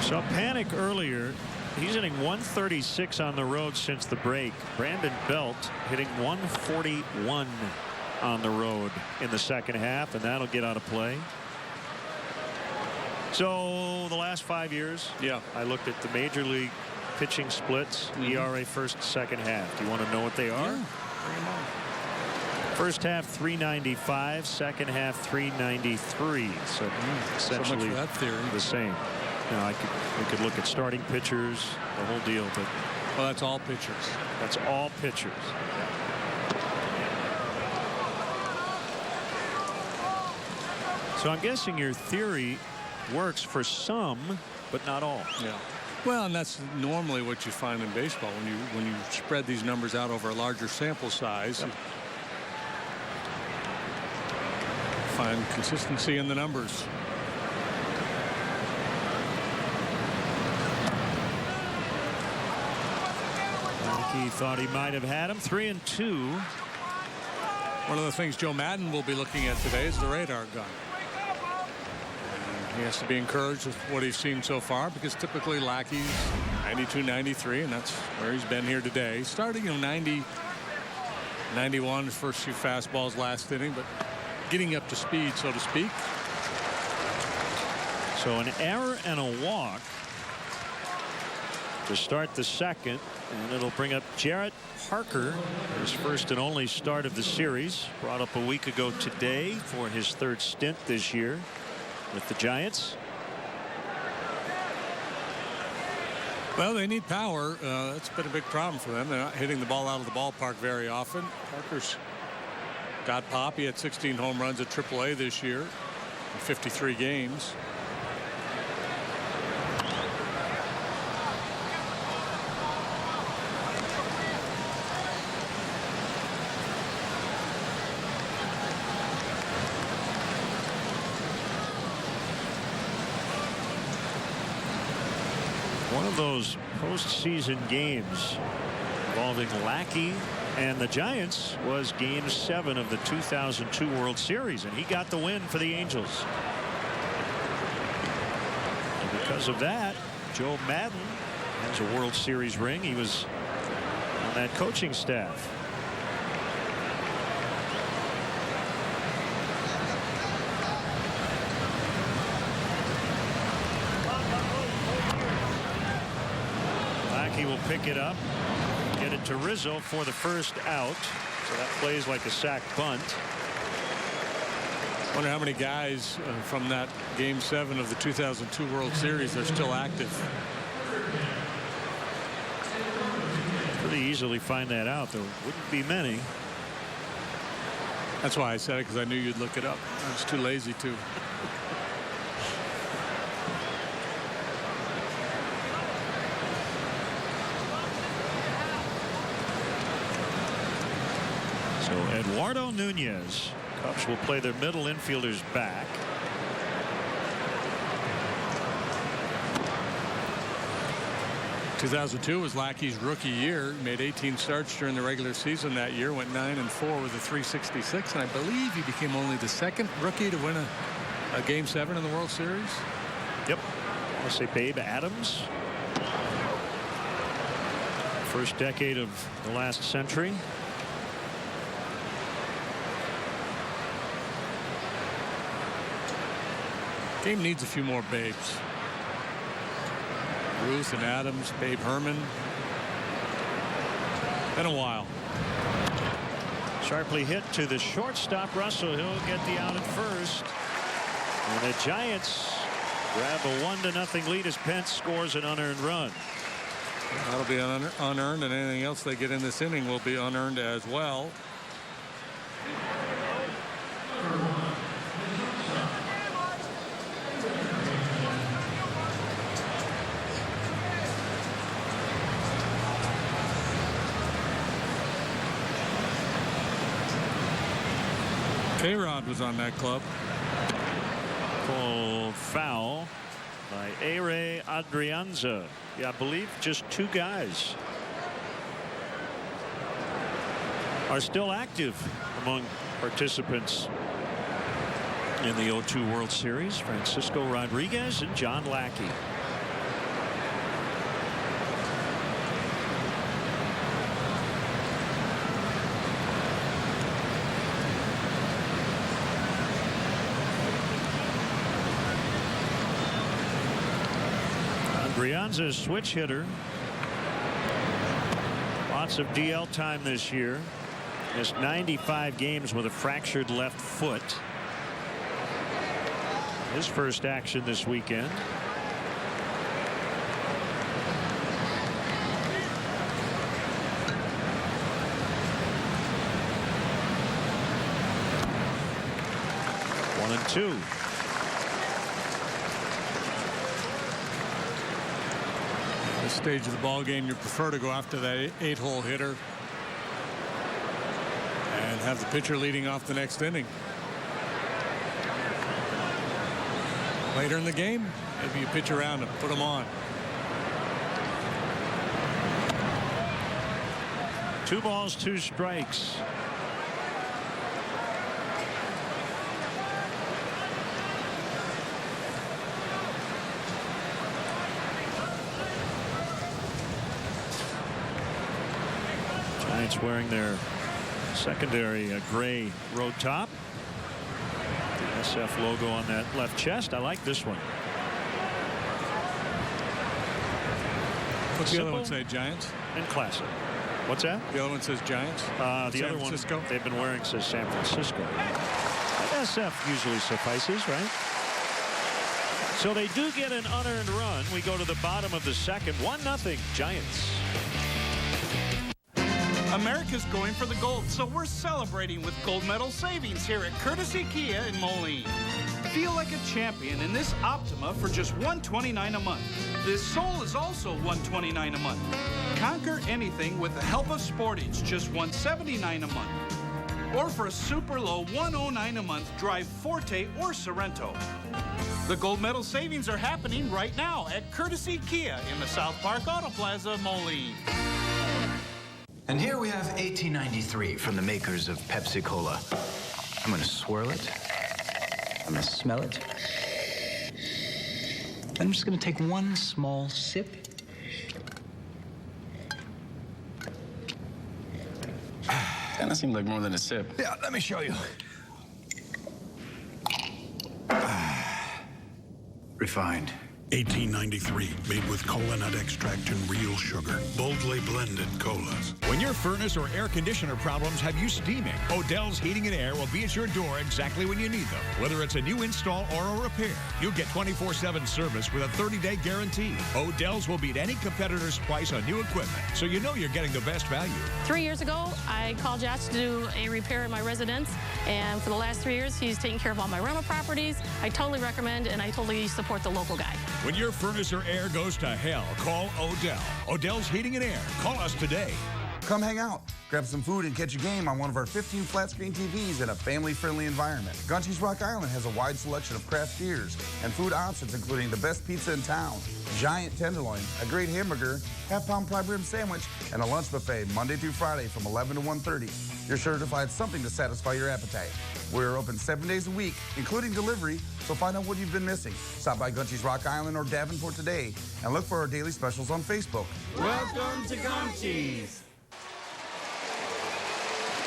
So panic earlier. He's hitting 136 on the road since the break. Brandon Belt hitting 141 on the road in the second half, and that'll get out of play. So the last 5 years, yeah, I looked at the major league pitching splits, ERA first, second half. Do you want to know what they are? Yeah. First half 395, second half 393. So essentially so much for that theory. The same. Now we could look at starting pitchers, the whole deal, but well, that's all pitchers. That's all pitchers. So I'm guessing your theory works for some, but not all. Yeah. Well, and that's normally what you find in baseball when you spread these numbers out over a larger sample size. Yep. Find consistency in the numbers. He thought he might have had him. 3-2. One of the things Joe Madden will be looking at today is the radar gun. And he has to be encouraged with what he's seen so far, because typically Lackey's 92, 93, and that's where he's been here today. Starting 90, 91, his first few fastballs last inning, but getting up to speed, so to speak. So an error and a walk to start the second, and it'll bring up Jarrett Parker, his first and only start of the series, brought up a week ago today for his third stint this year with the Giants. Well, they need power. That's been a big problem for them. They're not hitting the ball out of the ballpark very often. Parker's got pop. He had 16 home runs at AAA this year in 53 games. One of those postseason games involving Lackey and the Giants was Game 7 of the 2002 World Series, and he got the win for the Angels. And because of that, Joe Madden has a World Series ring. He was on that coaching staff. Lackey will pick it up, get it to Rizzo for the first out. So that plays like a sac bunt. Wonder how many guys from that Game 7 of the 2002 World Series are still active. Pretty easily find that out. There wouldn't be many. That's why I said it, because I knew you'd look it up. I was too lazy to. Eduardo Nunez. Cubs will play their middle infielders back. ...2002 was Lackey's rookie year. Made 18 starts during the regular season that year. Went 9-4 with a 366. And I believe he became only the second rookie to win a Game 7 in the World Series. Yep. I'll say Babe Adams. First decade of the last century. Game needs a few more Babes. Ruth and Adams, Babe Herman. Been a while. Sharply hit to the shortstop. Russell. He'll get the out at first. And the Giants grab a 1-0 lead as Pence scores an unearned run. That'll be unearned, and anything else they get in this inning will be unearned as well. K-Rod was on that club. Called foul by Ere Adrianza. Yeah, I believe just 2 guys are still active among participants in the 0-2 World Series. Francisco Rodriguez and John Lackey. Brianza's switch hitter. Lots of DL time this year. Missed 95 games with a fractured left foot. His first action this weekend. One and two. This stage of the ball game, you prefer to go after that 8-hole hitter and have the pitcher leading off the next inning. Later in the game, maybe you pitch around and put them on. 2 balls, 2 strikes. Giants wearing their secondary gray road top. The SF logo on that left chest. I like this one. What's the other one say? Giants? And classic. What's that? The other one says Giants. The other one they've been wearing says San Francisco. But SF usually suffices, right? So they do get an unearned run. We go to the bottom of the second. 1-0 Giants. America's going for the gold, so we're celebrating with gold medal savings here at Courtesy Kia in Moline. Feel like a champion in this Optima for just $129 a month. This Soul is also $129 a month. Conquer anything with the help of Sportage, just $179 a month. Or for a super low $109 a month, drive Forte or Sorrento. The gold medal savings are happening right now at Courtesy Kia in the South Park Auto Plaza, Moline. And here we have 1893 from the makers of Pepsi Cola. I'm going to swirl it. I'm going to smell it. Then I'm just going to take one small sip. Kind of seemed like more than a sip. Yeah, let me show you. Refined. 1893, made with cola nut extract and real sugar. Boldly blended colas. When your furnace or air conditioner problems have you steaming, Odell's Heating and Air will be at your door exactly when you need them. Whether it's a new install or a repair, you'll get 24/7 service with a 30-day guarantee. Odell's will beat any competitor's price on new equipment, so you know you're getting the best value. 3 years ago, I called Josh to do a repair in my residence, and for the last 3 years, he's taken care of all my rental properties. I totally recommend, and I totally support the local guy. When your furnace or air goes to hell, call Odell. Odell's Heating and Air. Call us today. Come hang out. Grab some food and catch a game on one of our 15 flat-screen TVs in a family-friendly environment. Gunty's Rock Island has a wide selection of craft beers and food options, including the best pizza in town, giant tenderloin, a great hamburger, half-pound prime rib sandwich, and a lunch buffet Monday through Friday from 11 to 1:30. You're sure to find something to satisfy your appetite. We're open 7 days a week, including delivery, so find out what you've been missing. Stop by Gunty's Rock Island or Davenport today and look for our daily specials on Facebook. Welcome to Gunty's.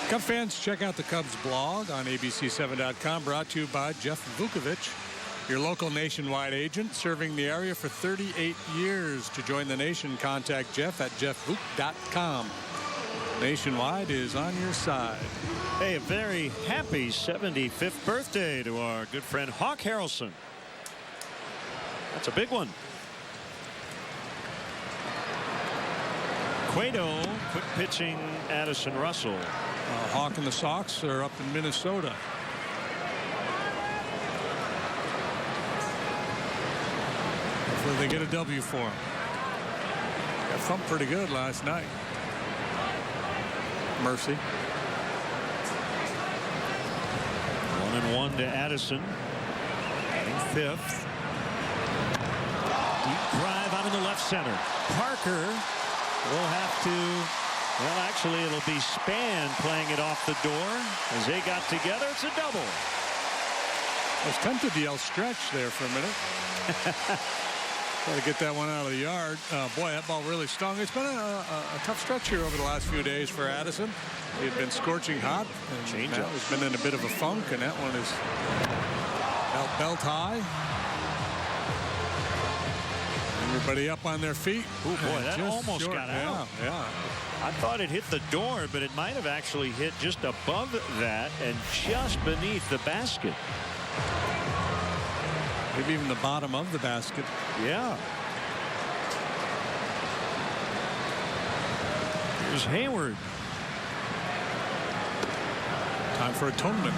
Cub fans, check out the Cubs blog on abc7.com, brought to you by Jeff Vukovich, your local nationwide agent, serving the area for 38 years. To join the nation, contact Jeff at jeffvuk.com. Nationwide is on your side. Hey, a very happy 75th birthday to our good friend Hawk Harrelson. That's a big one. Cueto, quick pitching Addison Russell. Hawk and the Sox are up in Minnesota. Hopefully they get a W for him. Got thumped pretty good last night. Mercy. 1-1 to Addison. In fifth. Deep drive out in the left center. Parker will have to. Well, actually, it'll be Span playing it off the door. As they got together, it's a double. I was tempted to yell stretch there for a minute. Got to get that one out of the yard. Boy, that ball really stung. It's been a tough stretch here over the last few days for Addison. He had been scorching hot. And now he's been in a bit of a funk, and that one is belt high. Everybody up on their feet. Oh, boy, that almost got out. Yeah. I thought it hit the door, but it might have actually hit just above that and just beneath the basket. Maybe even the bottom of the basket. Yeah. Here's Hayward. Time for atonement.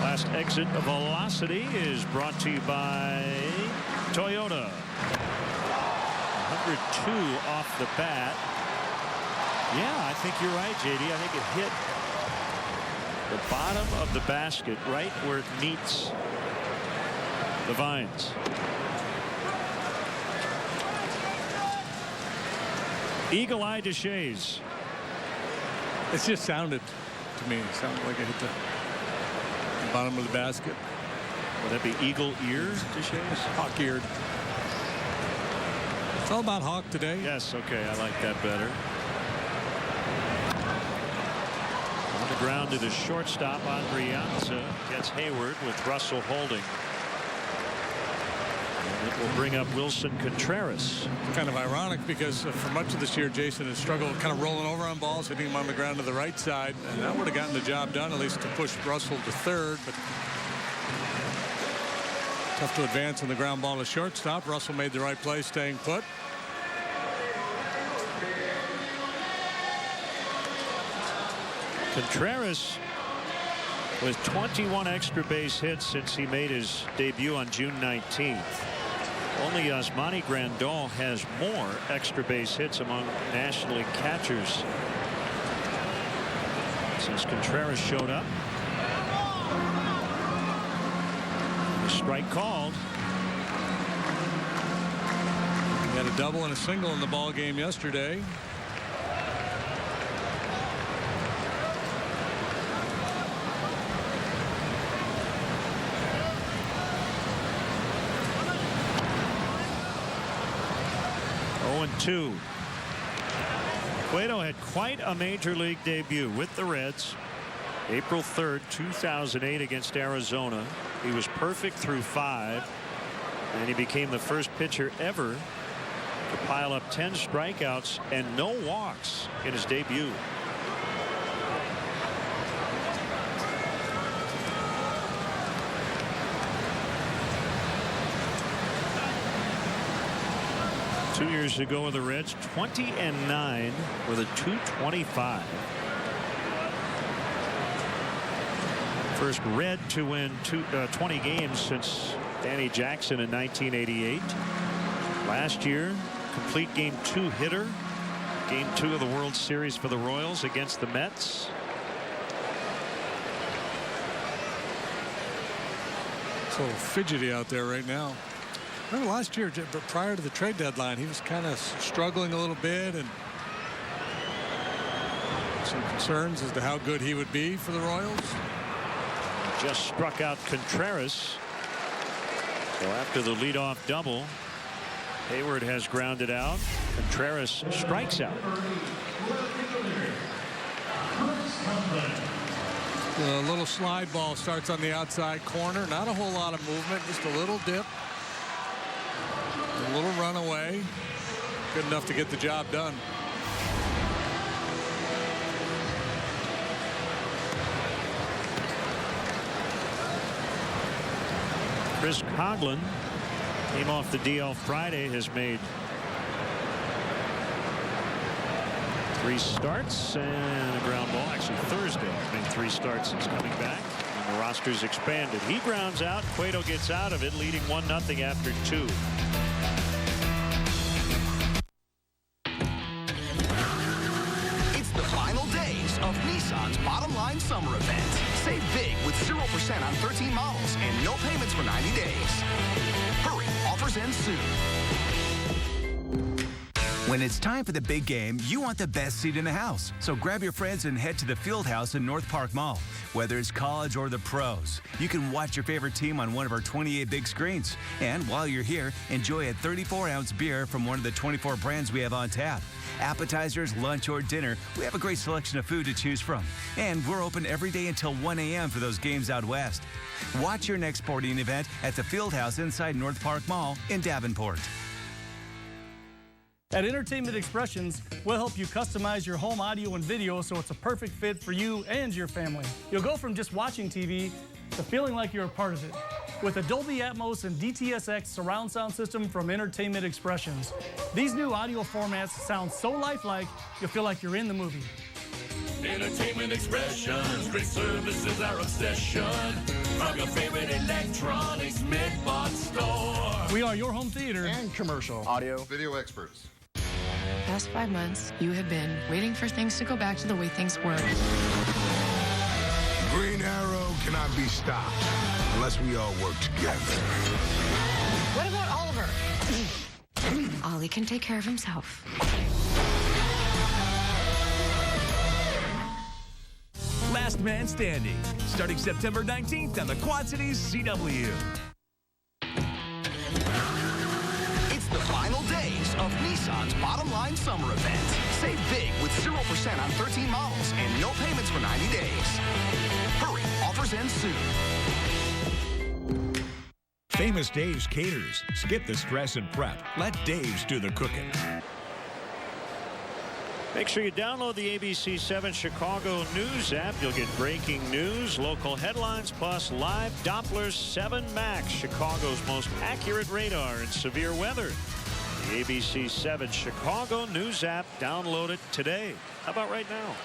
Last exit of Velocity is brought to you by Toyota. 102 off the bat. Yeah, I think you're right, JD. I think it hit the bottom of the basket right where it meets the vines. Eagle-eye Deshays. It just sounded to me. It sounded like it hit the bottom of the basket. Would that be eagle ears, Deshays? Hawk-eared. It's all about Hawk today. Yes, okay, I like that better. On the ground to the shortstop, Andrianza gets Hayward with Russell holding. And it will bring up Wilson Contreras. Kind of ironic because for much of this year, Jason has struggled kind of rolling over on balls, hitting him on the ground to the right side. And that would have gotten the job done, at least to push Russell to third. But tough to advance on the ground ball to shortstop. Russell made the right play, staying put. Contreras with 21 extra base hits since he made his debut on June 19th. Only Yasmani Grandal has more extra base hits among National League catchers since Contreras showed up. The strike called. He had a double and a single in the ball game yesterday. Two. Cueto had quite a major league debut with the Reds. April 3rd, 2008 against Arizona. He was perfect through 5, and he became the first pitcher ever to pile up 10 strikeouts and no walks in his debut. Two years ago with the Reds, 20-9 with a 2.25. First Red to win 20 games since Danny Jackson in 1988. Last year, complete game 2 hitter. Game 2 of the World Series for the Royals against the Mets. It's a little fidgety out there right now. Remember last year, but prior to the trade deadline, he was kind of struggling a little bit and some concerns as to how good he would be for the Royals. Just struck out Contreras. So after the leadoff double, Hayward has grounded out. Contreras strikes out. The little slide ball starts on the outside corner. Not a whole lot of movement, just a little dip. A little runaway. Good enough to get the job done. Chris Coughlin came off the DL Friday, has made 3 starts and a ground ball. Actually, Thursday he's made 3 starts since coming back. And the roster's expanded. He grounds out. Cueto gets out of it, leading 1-0 after 2. It's the final days of Nissan's Bottom Line Summer Event. Save big with 0% on 13 models and no payments for 90 days. Hurry, offers end soon. When it's time for the big game, you want the best seat in the house. So grab your friends and head to the Field House in North Park Mall. Whether it's college or the pros, you can watch your favorite team on one of our 28 big screens. And while you're here, enjoy a 34-ounce beer from one of the 24 brands we have on tap. Appetizers, lunch, or dinner, we have a great selection of food to choose from. And we're open every day until 1 a.m. for those games out west. Watch your next sporting event at the Field House inside North Park Mall in Davenport. At Entertainment Expressions, we'll help you customize your home audio and video so it's a perfect fit for you and your family. You'll go from just watching TV to feeling like you're a part of it. With a Dolby Atmos and DTS:X surround sound system from Entertainment Expressions. These new audio formats sound so lifelike, you'll feel like you're in the movie. Entertainment Expressions, great service is our obsession. From your favorite electronics mid-box store. We are your home theater and commercial audio video experts. Past 5 months, you have been waiting for things to go back to the way things were. Green Arrow cannot be stopped unless we all work together. What about Oliver? Ollie can take care of himself. Last Man Standing, starting September 19th on the Quad Cities CW. It's the final days of Nissan's Bottom Line Summer Event. Save big with 0% on 13 models and no payments for 90 days. Hurry, offers end soon. Famous Dave's Caters. Skip the stress and prep. Let Dave's do the cooking. Make sure you download the ABC7 Chicago News app. You'll get breaking news, local headlines, plus live Doppler 7 Max, Chicago's most accurate radar in severe weather. The ABC7 Chicago News app. Download it today. How about right now?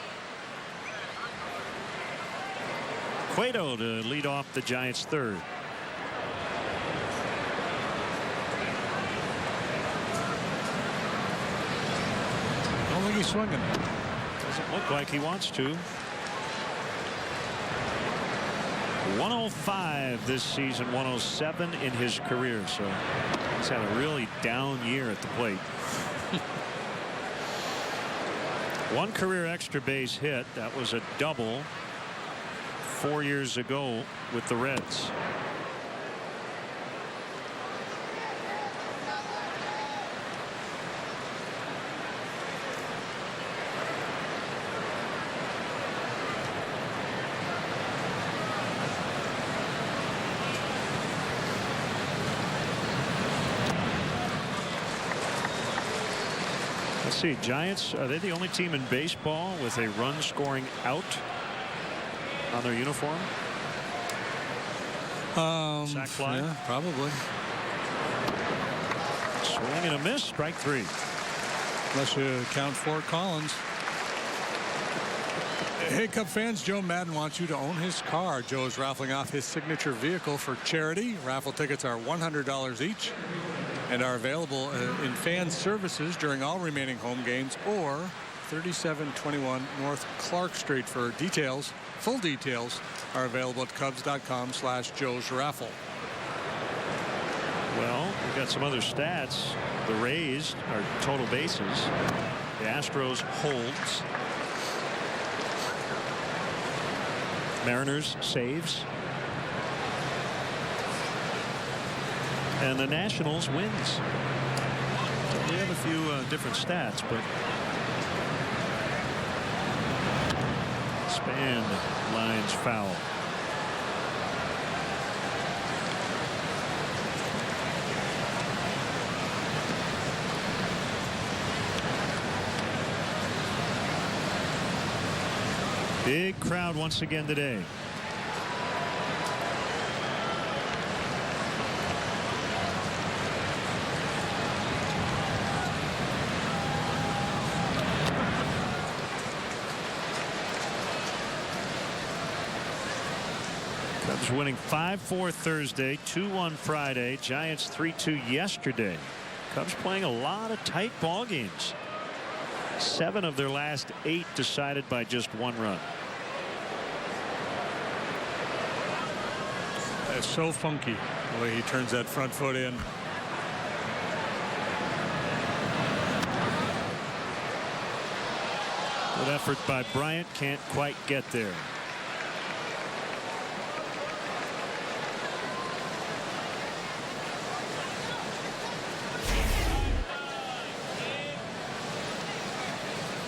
Cueto to lead off the Giants' third. I don't think he's swinging. Doesn't look like he wants to. 105 this season, 107 in his career. So he's had a really down year at the plate. One career extra base hit. That was a double 4 years ago with the Reds. Let's see, Giants, are they the only team in baseball with a run scoring out on their uniform? Sack fly? Yeah, probably. Swing and a miss, strike 3. Unless you count Fort Collins. Hey, Cub fans, Joe Madden wants you to own his car. Joe is raffling off his signature vehicle for charity. Raffle tickets are $100 each. and are available in fan services during all remaining home games or 3721 North Clark Street. For details, full details are available at Cubs.com/Joe's Raffle. Well, we've got some other stats. The Rays are total bases. The Astros holds. Mariners saves. And the Nationals wins. So we have a few different stats, but Span lines foul. Big crowd once again today. Cubs winning 5-4 Thursday, 2-1 Friday, Giants 3-2 yesterday. Cubs playing a lot of tight ball games. 7 of their last 8 decided by just 1 run. That's so funky the way he turns that front foot in. Good effort by Bryant, can't quite get there.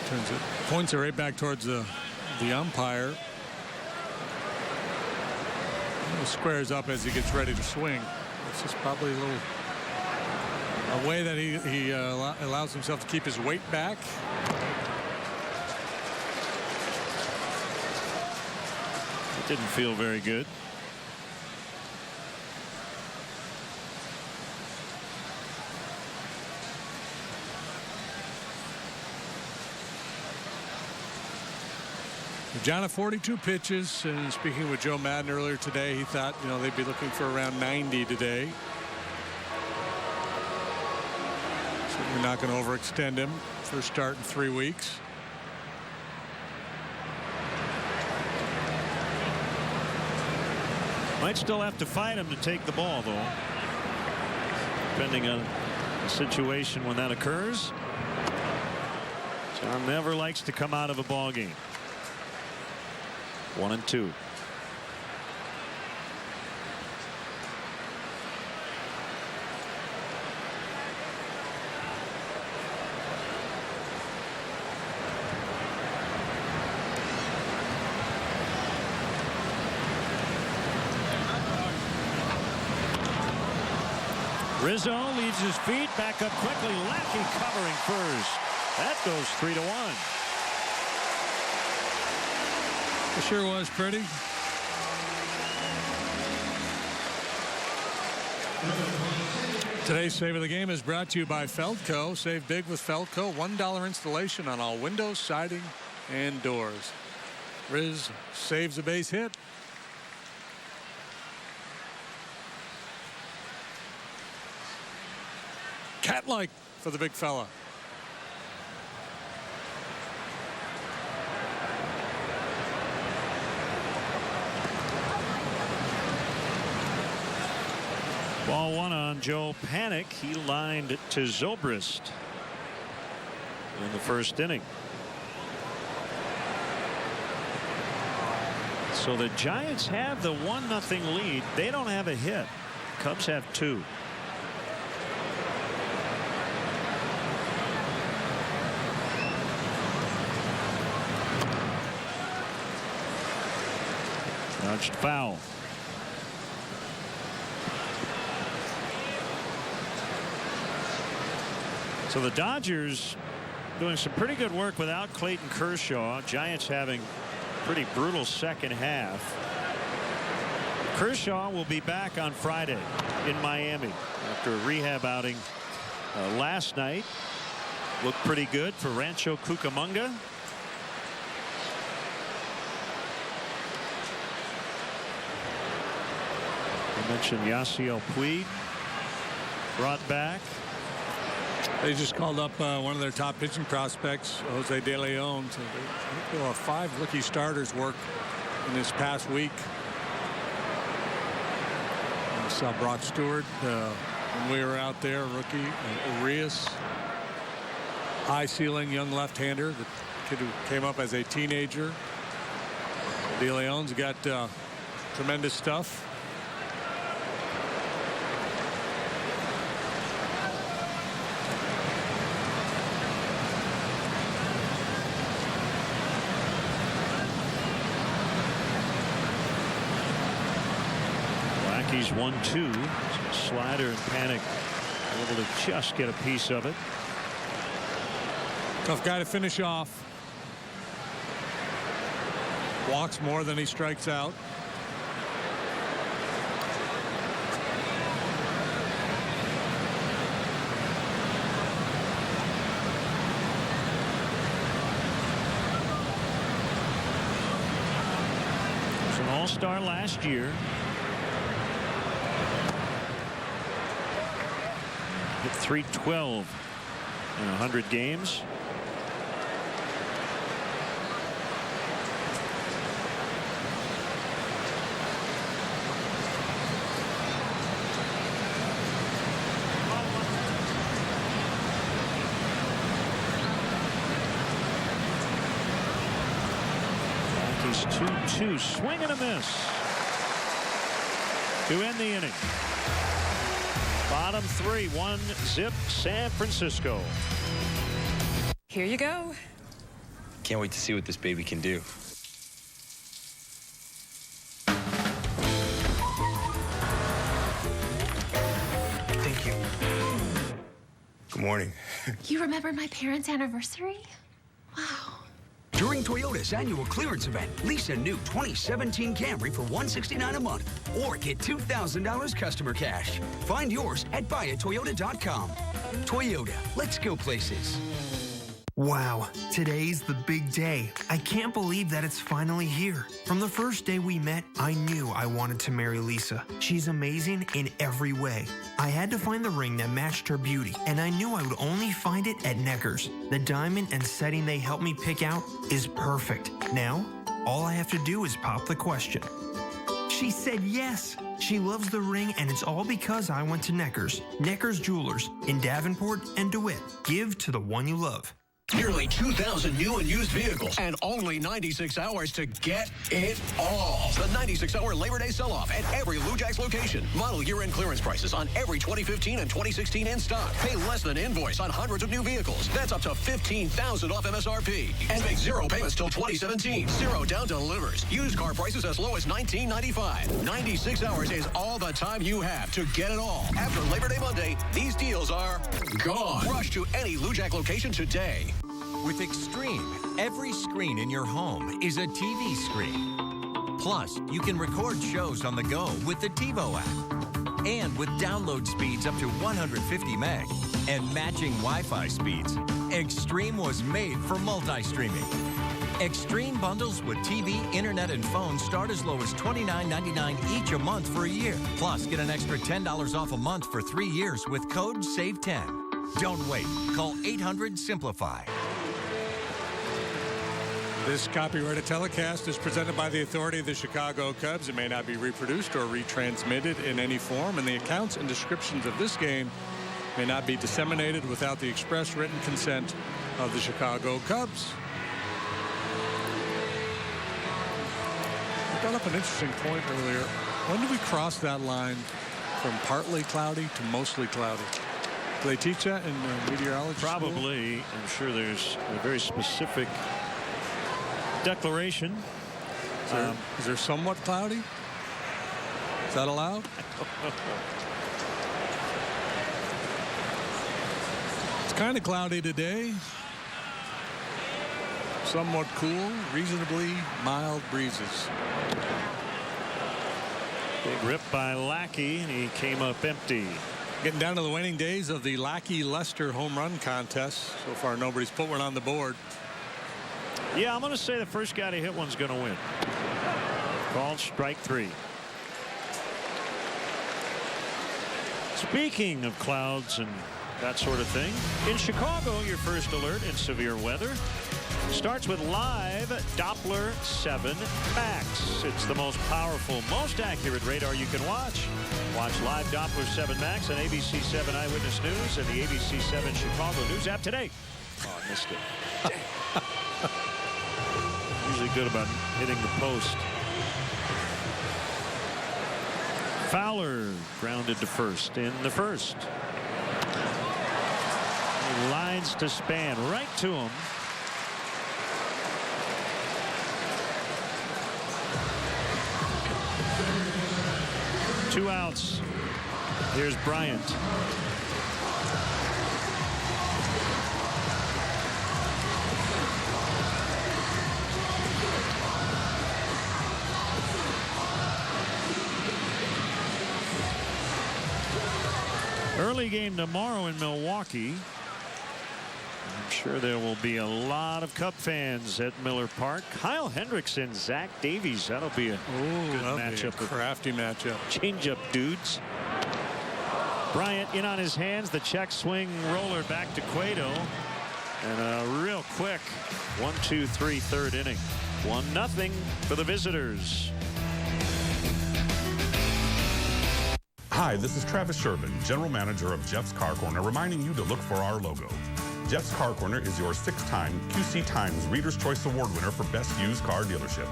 Turns it, points it right back towards the umpire. He squares up as he gets ready to swing. It's just probably a way that he allows himself to keep his weight back. It didn't feel very good. John, 42 pitches, and speaking with Joe Madden earlier today, he thought, they'd be looking for around 90 today. Certainly not going to overextend him. First start in 3 weeks. Might still have to fight him to take the ball, though, depending on the situation when that occurs. John never likes to come out of a ball game. 1-2. Rizzo leaves his feet back up quickly. Lackey covering first. That goes 3-1. It sure was pretty. Today's Save of the Game is brought to you by Feldco. Save big with Feldco. $1 installation on all windows, siding, and doors. Riz saves a base hit. Cat-like for the big fella. Ball 1 on Joe Panik. He lined to Zobrist in the first inning. So the Giants have the 1-0 lead. They don't have a hit. Cubs have 2. Nudged foul. So the Dodgers doing some pretty good work without Clayton Kershaw. Giants having a pretty brutal second half. Kershaw will be back on Friday in Miami after a rehab outing last night. Looked pretty good for Rancho Cucamonga. I mentioned Yasiel Puig. brought back. They just called up one of their top pitching prospects, Jose De Leon. So they will have 5 rookie starters work in this past week. I saw Brock Stewart when we were out there, rookie. Urias, high ceiling young left-hander, the kid who came up as a teenager. De Leon's got tremendous stuff. He's 1-2. Slider and Panic able to just get a piece of it. Tough guy to finish off. Walks more than he strikes out. He was an all-star last year. Hit .312 in 100 games. Yankees 2-2, swing and a miss to end the inning. Bottom 3, 1-zip San Francisco. Here you go. Can't wait to see what this baby can do. Thank you. Good morning. You remembered my parents' anniversary? Wow. During Toyota's annual clearance event, lease a new 2017 Camry for $169 a month or get $2,000 customer cash. Find yours at buyatoyota.com. Toyota, let's go places. Wow, today's the big day. I can't believe that it's finally here. From the first day we met, I knew I wanted to marry Lisa. She's amazing in every way. I had to find the ring that matched her beauty, and I knew I would only find it at Necker's. The diamond and setting they helped me pick out is perfect. Now, all I have to do is pop the question. She said yes. She loves the ring, and it's all because I went to Necker's. Necker's Jewelers in Davenport and DeWitt. Give to the one you love. Nearly 2,000 new and used vehicles and only 96 hours to get it all. The 96-hour Labor Day sell-off at every Lujax location. Model year-end clearance prices on every 2015 and 2016 in stock. Pay less than invoice on hundreds of new vehicles. That's up to $15,000 off MSRP. And make 0 payments till 2017. 0 down delivers. Used car prices as low as $19.95. 96 hours is all the time you have to get it all. After Labor Day Monday, these deals are gone. Rush to any Lujax location today. With Extreme, every screen in your home is a TV screen. Plus, you can record shows on the go with the TiVo app. And with download speeds up to 150 meg and matching Wi-Fi speeds, Extreme was made for multi-streaming. Extreme bundles with TV, internet, and phone start as low as $29.99 each a month for a year. Plus, get an extra $10 off a month for 3 years with code SAVE10. Don't wait. Call 800-SIMPLIFY. This copyrighted telecast is presented by the authority of the Chicago Cubs. It may not be reproduced or retransmitted in any form, and the accounts and descriptions of this game may not be disseminated without the express written consent of the Chicago Cubs. I brought up an interesting point earlier. When do we cross that line from partly cloudy to mostly cloudy? Do they teach that in meteorology Probably. school? I'm sure there's a very specific declaration. Is there somewhat cloudy? Is that allowed? It's kind of cloudy today. Somewhat cool, reasonably mild breezes. Big rip by Lackey, and he came up empty. Getting down to the waning days of the Lackey-Lester home run contest. So far, nobody's put one on the board. Yeah, I'm going to say the first guy to hit one's going to win. Called strike 3. Speaking of clouds and that sort of thing, in Chicago, your first alert in severe weather starts with live Doppler 7 Max. It's the most powerful, most accurate radar you can watch. Watch live Doppler 7 Max on ABC 7 Eyewitness News and the ABC 7 Chicago News app today. Oh, I missed it. Usually good about hitting the post. Fowler grounded to first in the first. He lines to Span right to him. Two outs. Here's Bryant. Early game tomorrow in Milwaukee. I'm sure there will be a lot of Cub fans at Miller Park. Kyle Hendrickson, Zach Davies. That'll be a good matchup. Be a crafty matchup. Change-up dudes. Bryant in on his hands. The check swing roller back to Cueto. And a real quick 1-2-3 third inning. 1-0 for the visitors. Hi, this is Travis Sherman, General Manager of Jeff's Car Corner, reminding you to look for our logo. Jeff's Car Corner is your 6-time QC Times Reader's Choice Award winner for Best Used Car Dealership.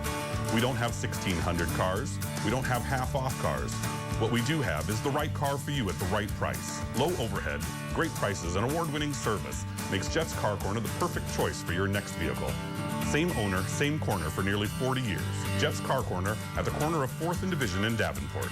We don't have 1,600 cars. We don't have half-off cars. What we do have is the right car for you at the right price. Low overhead, great prices, and award-winning service makes Jeff's Car Corner the perfect choice for your next vehicle. Same owner, same corner for nearly 40 years. Jeff's Car Corner at the corner of 4th and Division in Davenport.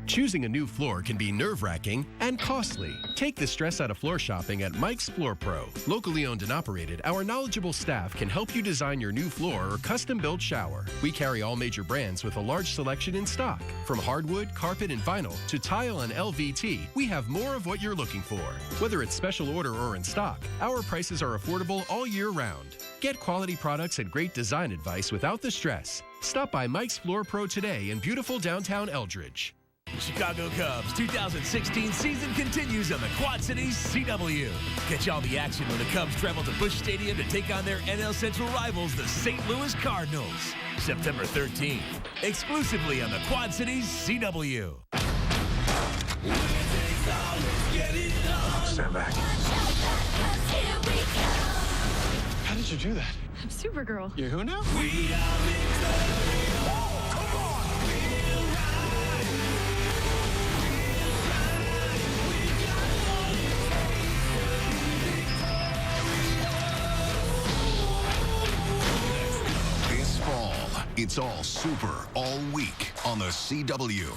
Choosing a new floor can be nerve-wracking and costly. Take the stress out of floor shopping at Mike's Floor Pro. Locally owned and operated, our knowledgeable staff can help you design your new floor or custom-built shower. We carry all major brands with a large selection in stock. From hardwood, carpet, and vinyl to tile and LVT, we have more of what you're looking for. Whether it's special order or in stock, our prices are affordable all year round. Get quality products and great design advice without the stress. Stop by Mike's Floor Pro today in beautiful downtown Eldridge. The Chicago Cubs 2016 season continues on the Quad Cities CW. Catch all the action when the Cubs travel to Busch Stadium to take on their NL Central rivals, the St. Louis Cardinals. September 13th, exclusively on the Quad Cities CW. Stand back. How did you do that? I'm Supergirl. You're who now? We are This fall, it's all super all week on the CW.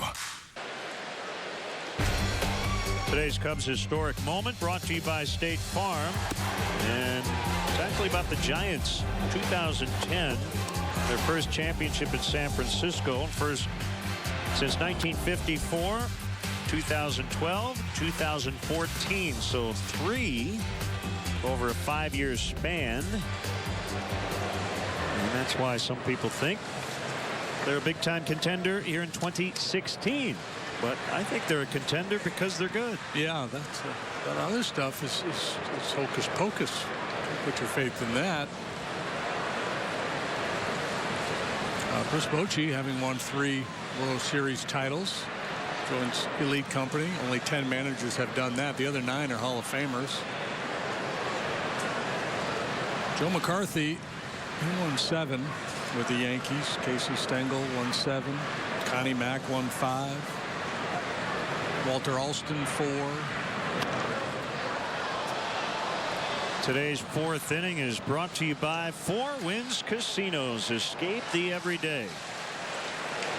Today's Cubs historic moment brought to you by State Farm. And it's actually about the Giants. 2010, their first championship in San Francisco. First since 1954, 2012, 2014. So 3 over a 5-year span. And that's why some people think they're a big-time contender here in 2016. But I think they're a contender because they're good. Yeah, that's that other stuff is hocus pocus. Put your faith in that. Chris Bochy, having won 3 World Series titles, joins elite company. Only 10 managers have done that. The other 9 are Hall of Famers. Joe McCarthy, he won 7 with the Yankees. Casey Stengel won 7. Connie Mack won 5. Walter Alston 4. Today's 4th inning is brought to you by 4 Winds Casinos. Escape the everyday.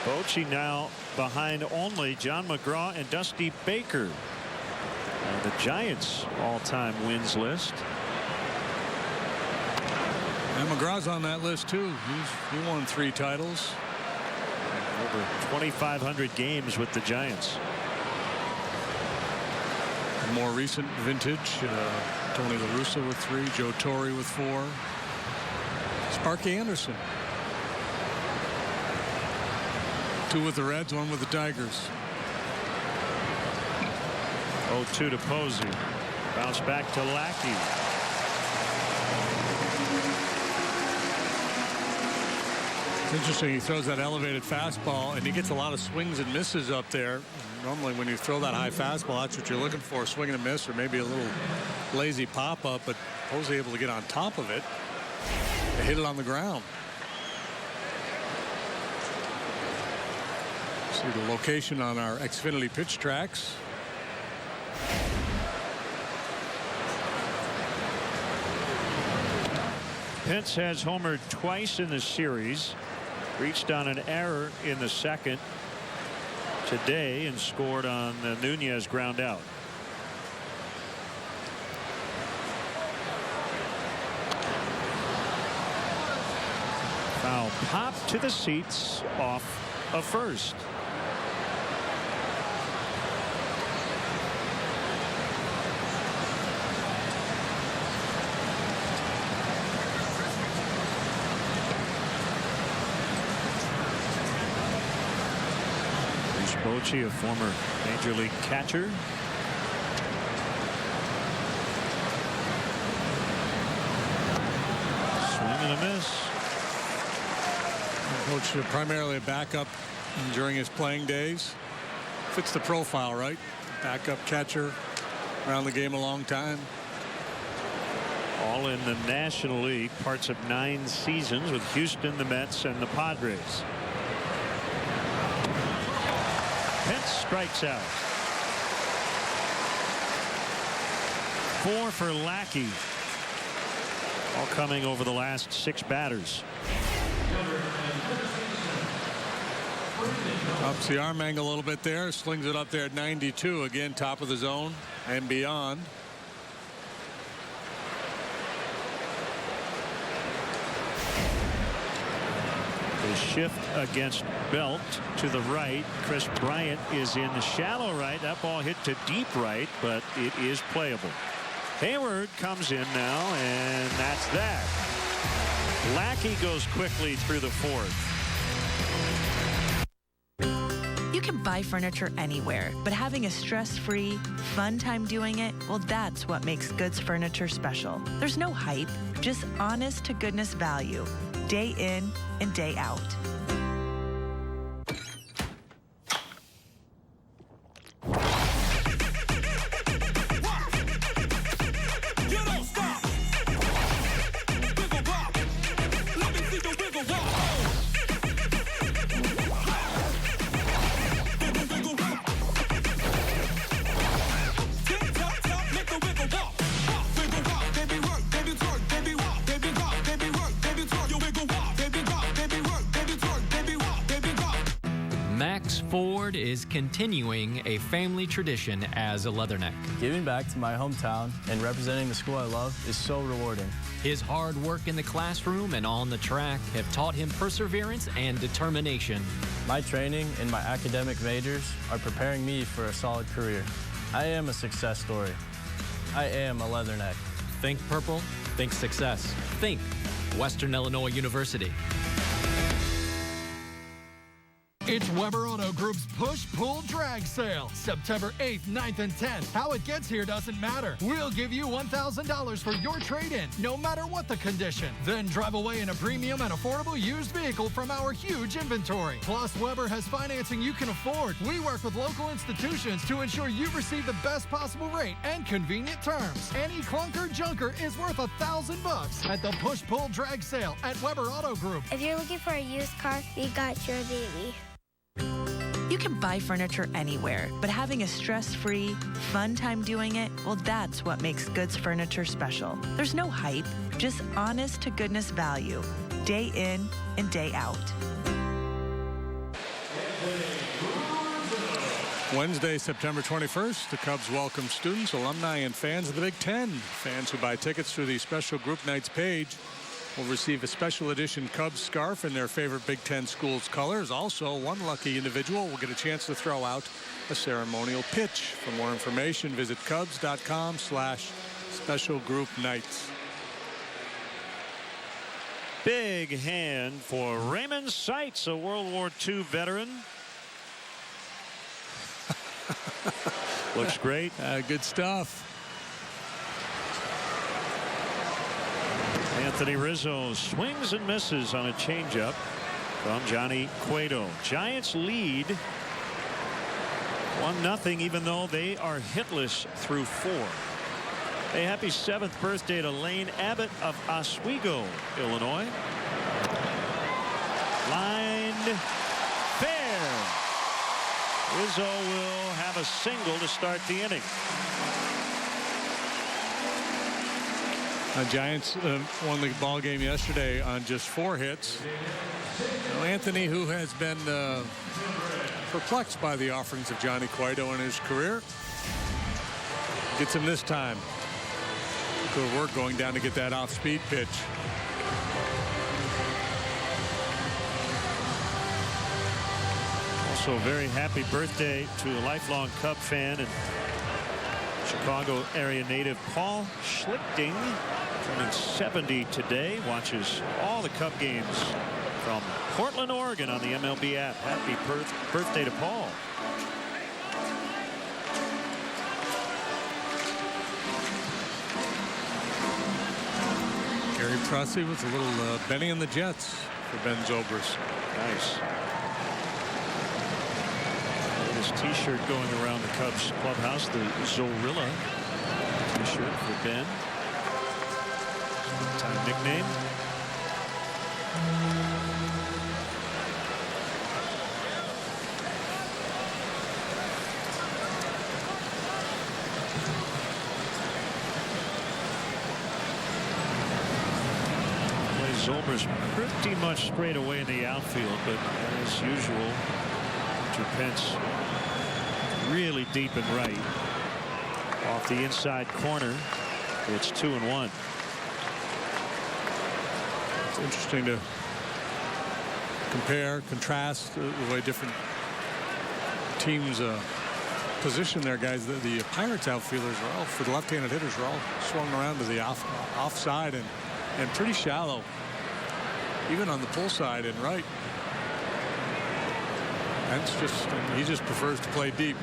Bochy now behind only John McGraw and Dusty Baker. And the Giants all-time wins list. And McGraw's on that list too. He won 3 titles. Over 2,500 games with the Giants. More recent vintage, Tony La Russa with 3, Joe Torre with 4, Sparky Anderson. 2 with the Reds, 1 with the Tigers. 0-2 to Posey. Bounce back to Lackey. It's interesting. He throws that elevated fastball, and he gets a lot of swings and misses up there. Normally, when you throw that high fastball, that's what you're looking for, swing and a miss, or maybe a little lazy pop-up, but Posey able to get on top of it. They hit it on the ground. See the location on our Xfinity pitch tracks. Pence has homered twice in the series. Reached on an error in the second today and scored on the Nunez ground out. Foul pop to the seats off of first. Bochy, a former major league catcher. Swing and a miss. Bochy primarily a backup during his playing days. Fits the profile, right? Backup catcher, around the game a long time. All in the National League, parts of 9 seasons with Houston, the Mets, and the Padres. Pence strikes out. 4 for Lackey. All coming over the last 6 batters. Ups the arm angle a little bit there. Slings it up there at 92. Again, top of the zone and beyond. The shift against Belt to the right. Chris Bryant is in the shallow right. That ball hit to deep right, but it is playable. Hayward comes in now, and that's that. Lackey goes quickly through the 4th. You can buy furniture anywhere, but having a stress-free, fun time doing it, well, that's what makes Goods Furniture special. There's no hype, just honest to goodness value, day in and day out. Ford is continuing a family tradition as a Leatherneck. Giving back to my hometown and representing the school I love is so rewarding. His hard work in the classroom and on the track have taught him perseverance and determination. My training and my academic majors are preparing me for a solid career. I am a success story. I am a Leatherneck. Think purple, think success. Think Western Illinois University. It's Weber Auto Group's push-pull drag sale, September 8th, 9th, and 10th. How it gets here doesn't matter. We'll give you $1,000 for your trade-in, no matter what the condition. Then drive away in a premium and affordable used vehicle from our huge inventory. Plus, Weber has financing you can afford. We work with local institutions to ensure you receive the best possible rate and convenient terms. Any clunker junker is worth $1,000 at the push-pull drag sale at Weber Auto Group. If you're looking for a used car, we got your baby. You can buy furniture anywhere, but having a stress-free, fun time doing it, well, that's what makes Goods Furniture special. There's no hype, just honest to goodness value, day in and day out. Wednesday, September 21st, the Cubs welcome students, alumni, and fans of the Big Ten. Fans who buy tickets through the special group nights page will receive a special edition Cubs scarf in their favorite Big Ten schools colors. Also, one lucky individual will get a chance to throw out a ceremonial pitch. For more information, visit Cubs.com/special group nights. Big hand for Raymond Seitz, a World War II veteran. Looks great. Good stuff. Anthony Rizzo swings and misses on a changeup from Johnny Cueto. Giants lead 1-0, even though they are hitless through 4. A happy 7th birthday to Lane Abbott of Oswego, Illinois. Lined fair. Rizzo will have a single to start the inning. Giants won the ball game yesterday on just 4 hits. Now, Anthony, who has been perplexed by the offerings of Johnny Cueto in his career, gets him this time. Good work going down to get that off-speed pitch. Also, very happy birthday to a lifelong Cub fan and Chicago area native Paul Schlichting, turning 70 today. Watches all the Cub games from Portland, Oregon on the MLB app. Happy birthday to Paul. Gary Pressey with a little Benny and the Jets for Ben Zobrist. Nice. His t-shirt going around the Cubs clubhouse, the Zorilla t-shirt for Ben. Time nickname. Zobrist pretty much straight away in the outfield, but as usual, Richard Pence really deep and right. Off the inside corner, it's 2-1. It's interesting to compare, contrast the way different teams position their guys. The Pirates outfielders are all, for the left-handed hitters, are all swung around to the offside and pretty shallow, even on the pull side and right. He just prefers to play deep.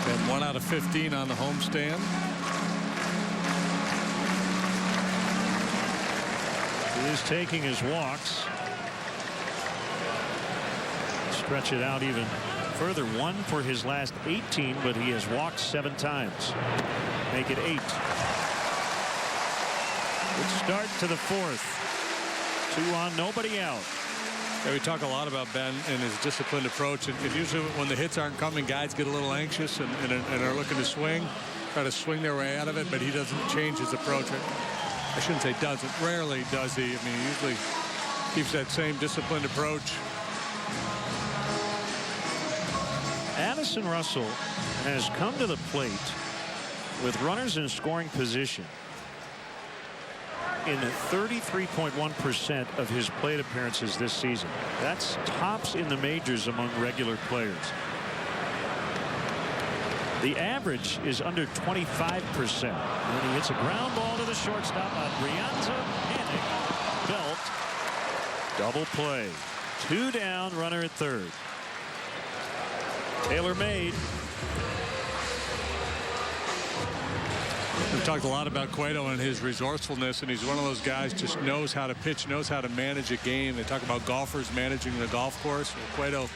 And 1 out of 15 on the homestand. He is taking his walks. Stretch it out even further. 1 for his last 18, but he has walked 7 times. Make it 8. Good start to the 4th. 2 on, nobody out. Yeah, we talk a lot about Ben and his disciplined approach, and usually when the hits aren't coming, guys get a little anxious and are looking to try to swing their way out of it, but he doesn't change his approach. I shouldn't say doesn't. Rarely does he. I mean, he usually keeps that same disciplined approach. Addison Russell has come to the plate with runners in scoring position in 33.1% of his plate appearances this season. That's tops in the majors among regular players. The average is under 25%. And he hits a ground ball to the shortstop. Brianza Panic belt. Double play. 2 down, runner at third. Taylor made. We've talked a lot about Cueto and his resourcefulness, and he's one of those guys just knows how to pitch, knows how to manage a game. They talk about golfers managing the golf course. Well, Cueto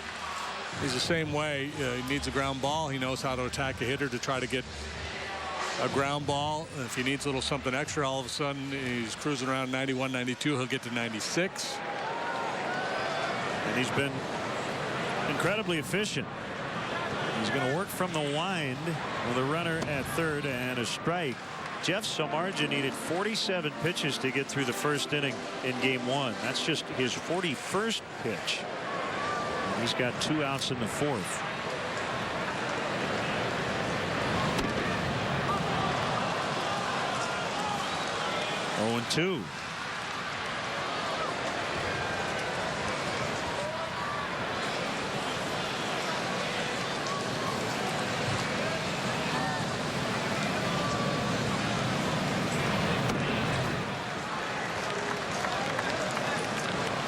is the same way. He needs a ground ball. He knows how to attack a hitter to try to get a ground ball. If he needs a little something extra, all of a sudden he's cruising around 91, 92. He'll get to 96. And he's been incredibly efficient. He's going to work from the wind with a runner at third and a strike. Jeff Samardzija needed 47 pitches to get through the first inning in game 1. That's just his 41st pitch. And he's got 2 outs in the 4th. Oh, 2.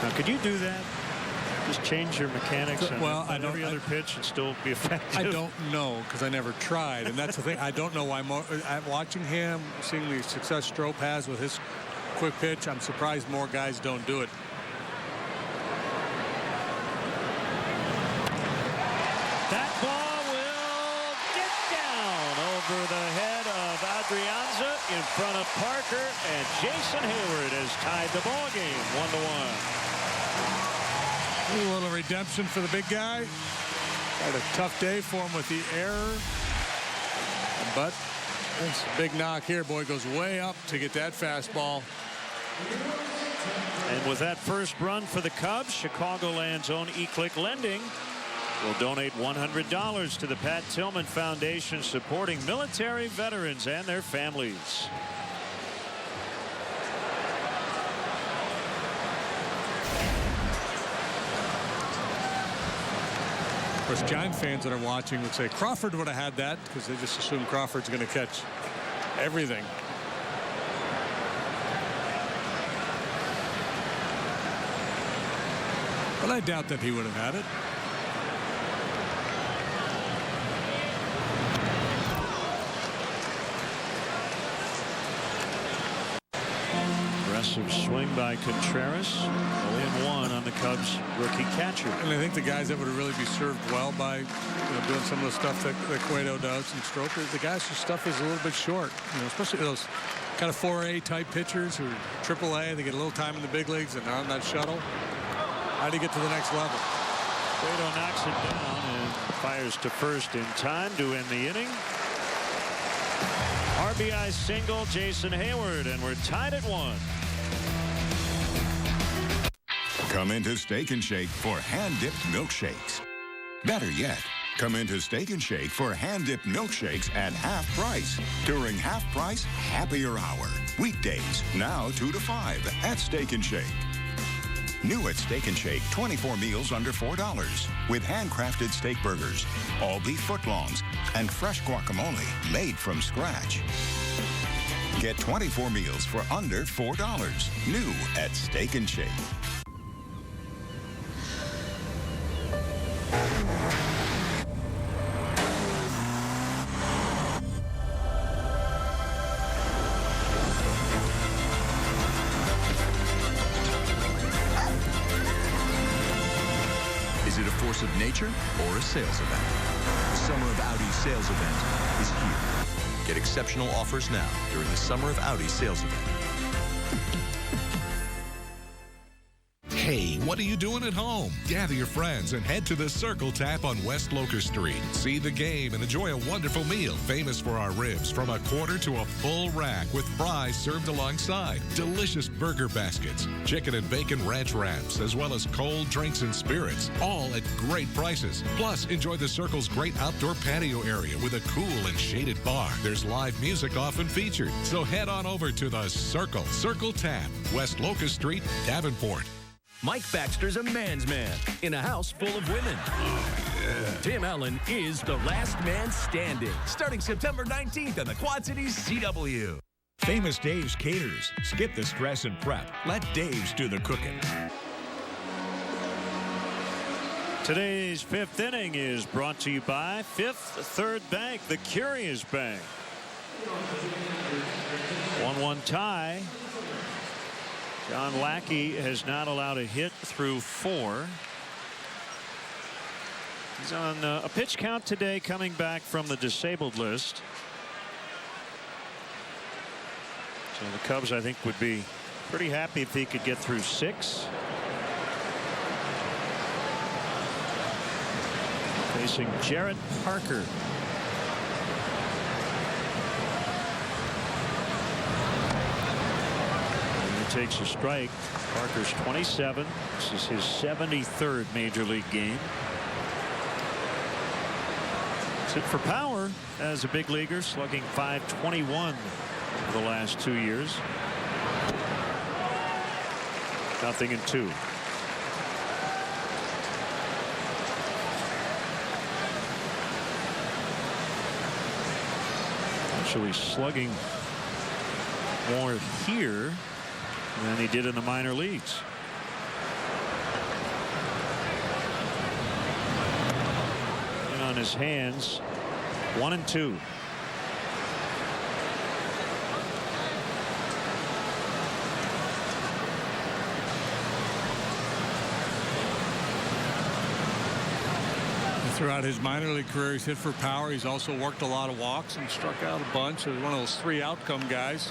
Now, could you do that? Just change your mechanics on every other pitch and still be effective? I don't know, because I never tried, and that's the thing. I don't know why. I'm watching him, seeing the success Strop has with his quick pitch. I'm surprised more guys don't do it. That ball will get down over the head of Adrianza in front of Parker, and Jason Hayward has tied the ball game 1-1. A little redemption for the big guy. Had a tough day for him with the error. But it's a big knock here. Boy goes way up to get that fastball. And with that first run for the Cubs, Chicagoland's own eClick Lending will donate $100 to the Pat Tillman Foundation, supporting military veterans and their families. Of course, Giant fans that are watching would say Crawford would have had that, because they just assume Crawford's going to catch everything. But I doubt that he would have had it. Aggressive swing by Contreras. 0-1 on the Cubs rookie catcher. And I think the guys that would really be served well by doing some of the stuff that Cueto does and Stroker, the guys whose stuff is a little bit short. Especially those kind of 4A type pitchers who are AAA. They get a little time in the big leagues and they're on that shuttle. How do you get to the next level? Cueto knocks it down and fires to first in time to end the inning. RBI single, Jason Hayward, and we're tied at 1. Come into Steak and Shake for hand-dipped milkshakes. Better yet, come into Steak and Shake for hand-dipped milkshakes at half price during Half Price Happier Hour. Weekdays, now 2 to 5 at Steak and Shake. New at Steak and Shake, 24 meals under $4 with handcrafted steak burgers, all beef footlongs, and fresh guacamole made from scratch. Get 24 meals for under $4. New at Steak and Shake. Of nature or a sales event. The Summer of Audi sales event is here. Get exceptional offers now during the Summer of Audi sales event. Hey, what are you doing at home? Gather your friends and head to the Circle Tap on West Locust Street. See the game and enjoy a wonderful meal, famous for our ribs from a quarter to a full rack with fries served alongside, delicious burger baskets, chicken and bacon ranch wraps, as well as cold drinks and spirits, all at great prices. Plus, enjoy the Circle's great outdoor patio area with a cool and shaded bar. There's live music often featured. So head on over to the Circle Tap, West Locust Street, Davenport. Mike Baxter's a man's man in a house full of women. Tim Allen is the last man standing, starting September 19th on the Quad Cities CW. Famous Dave's Caters. Skip the stress and prep. Let Dave's do the cooking. Today's fifth inning is brought to you by Fifth Third Bank, the Curious Bank. 1-1 tie. John Lackey has not allowed a hit through 4. He's on a pitch count today, coming back from the disabled list. So the Cubs, I think, would be pretty happy if he could get through 6. Facing Jarrett Parker. Takes a strike. Parker's 27. This is his 73rd major league game. That's it for power as a big leaguer, slugging .521 for the last 2 years. 0-2. Actually slugging more here than he did in the minor leagues. on his hands. 1-2. Throughout his minor league career, he's hit for power. He's also worked a lot of walks and struck out a bunch. He's one of those 3 outcome guys.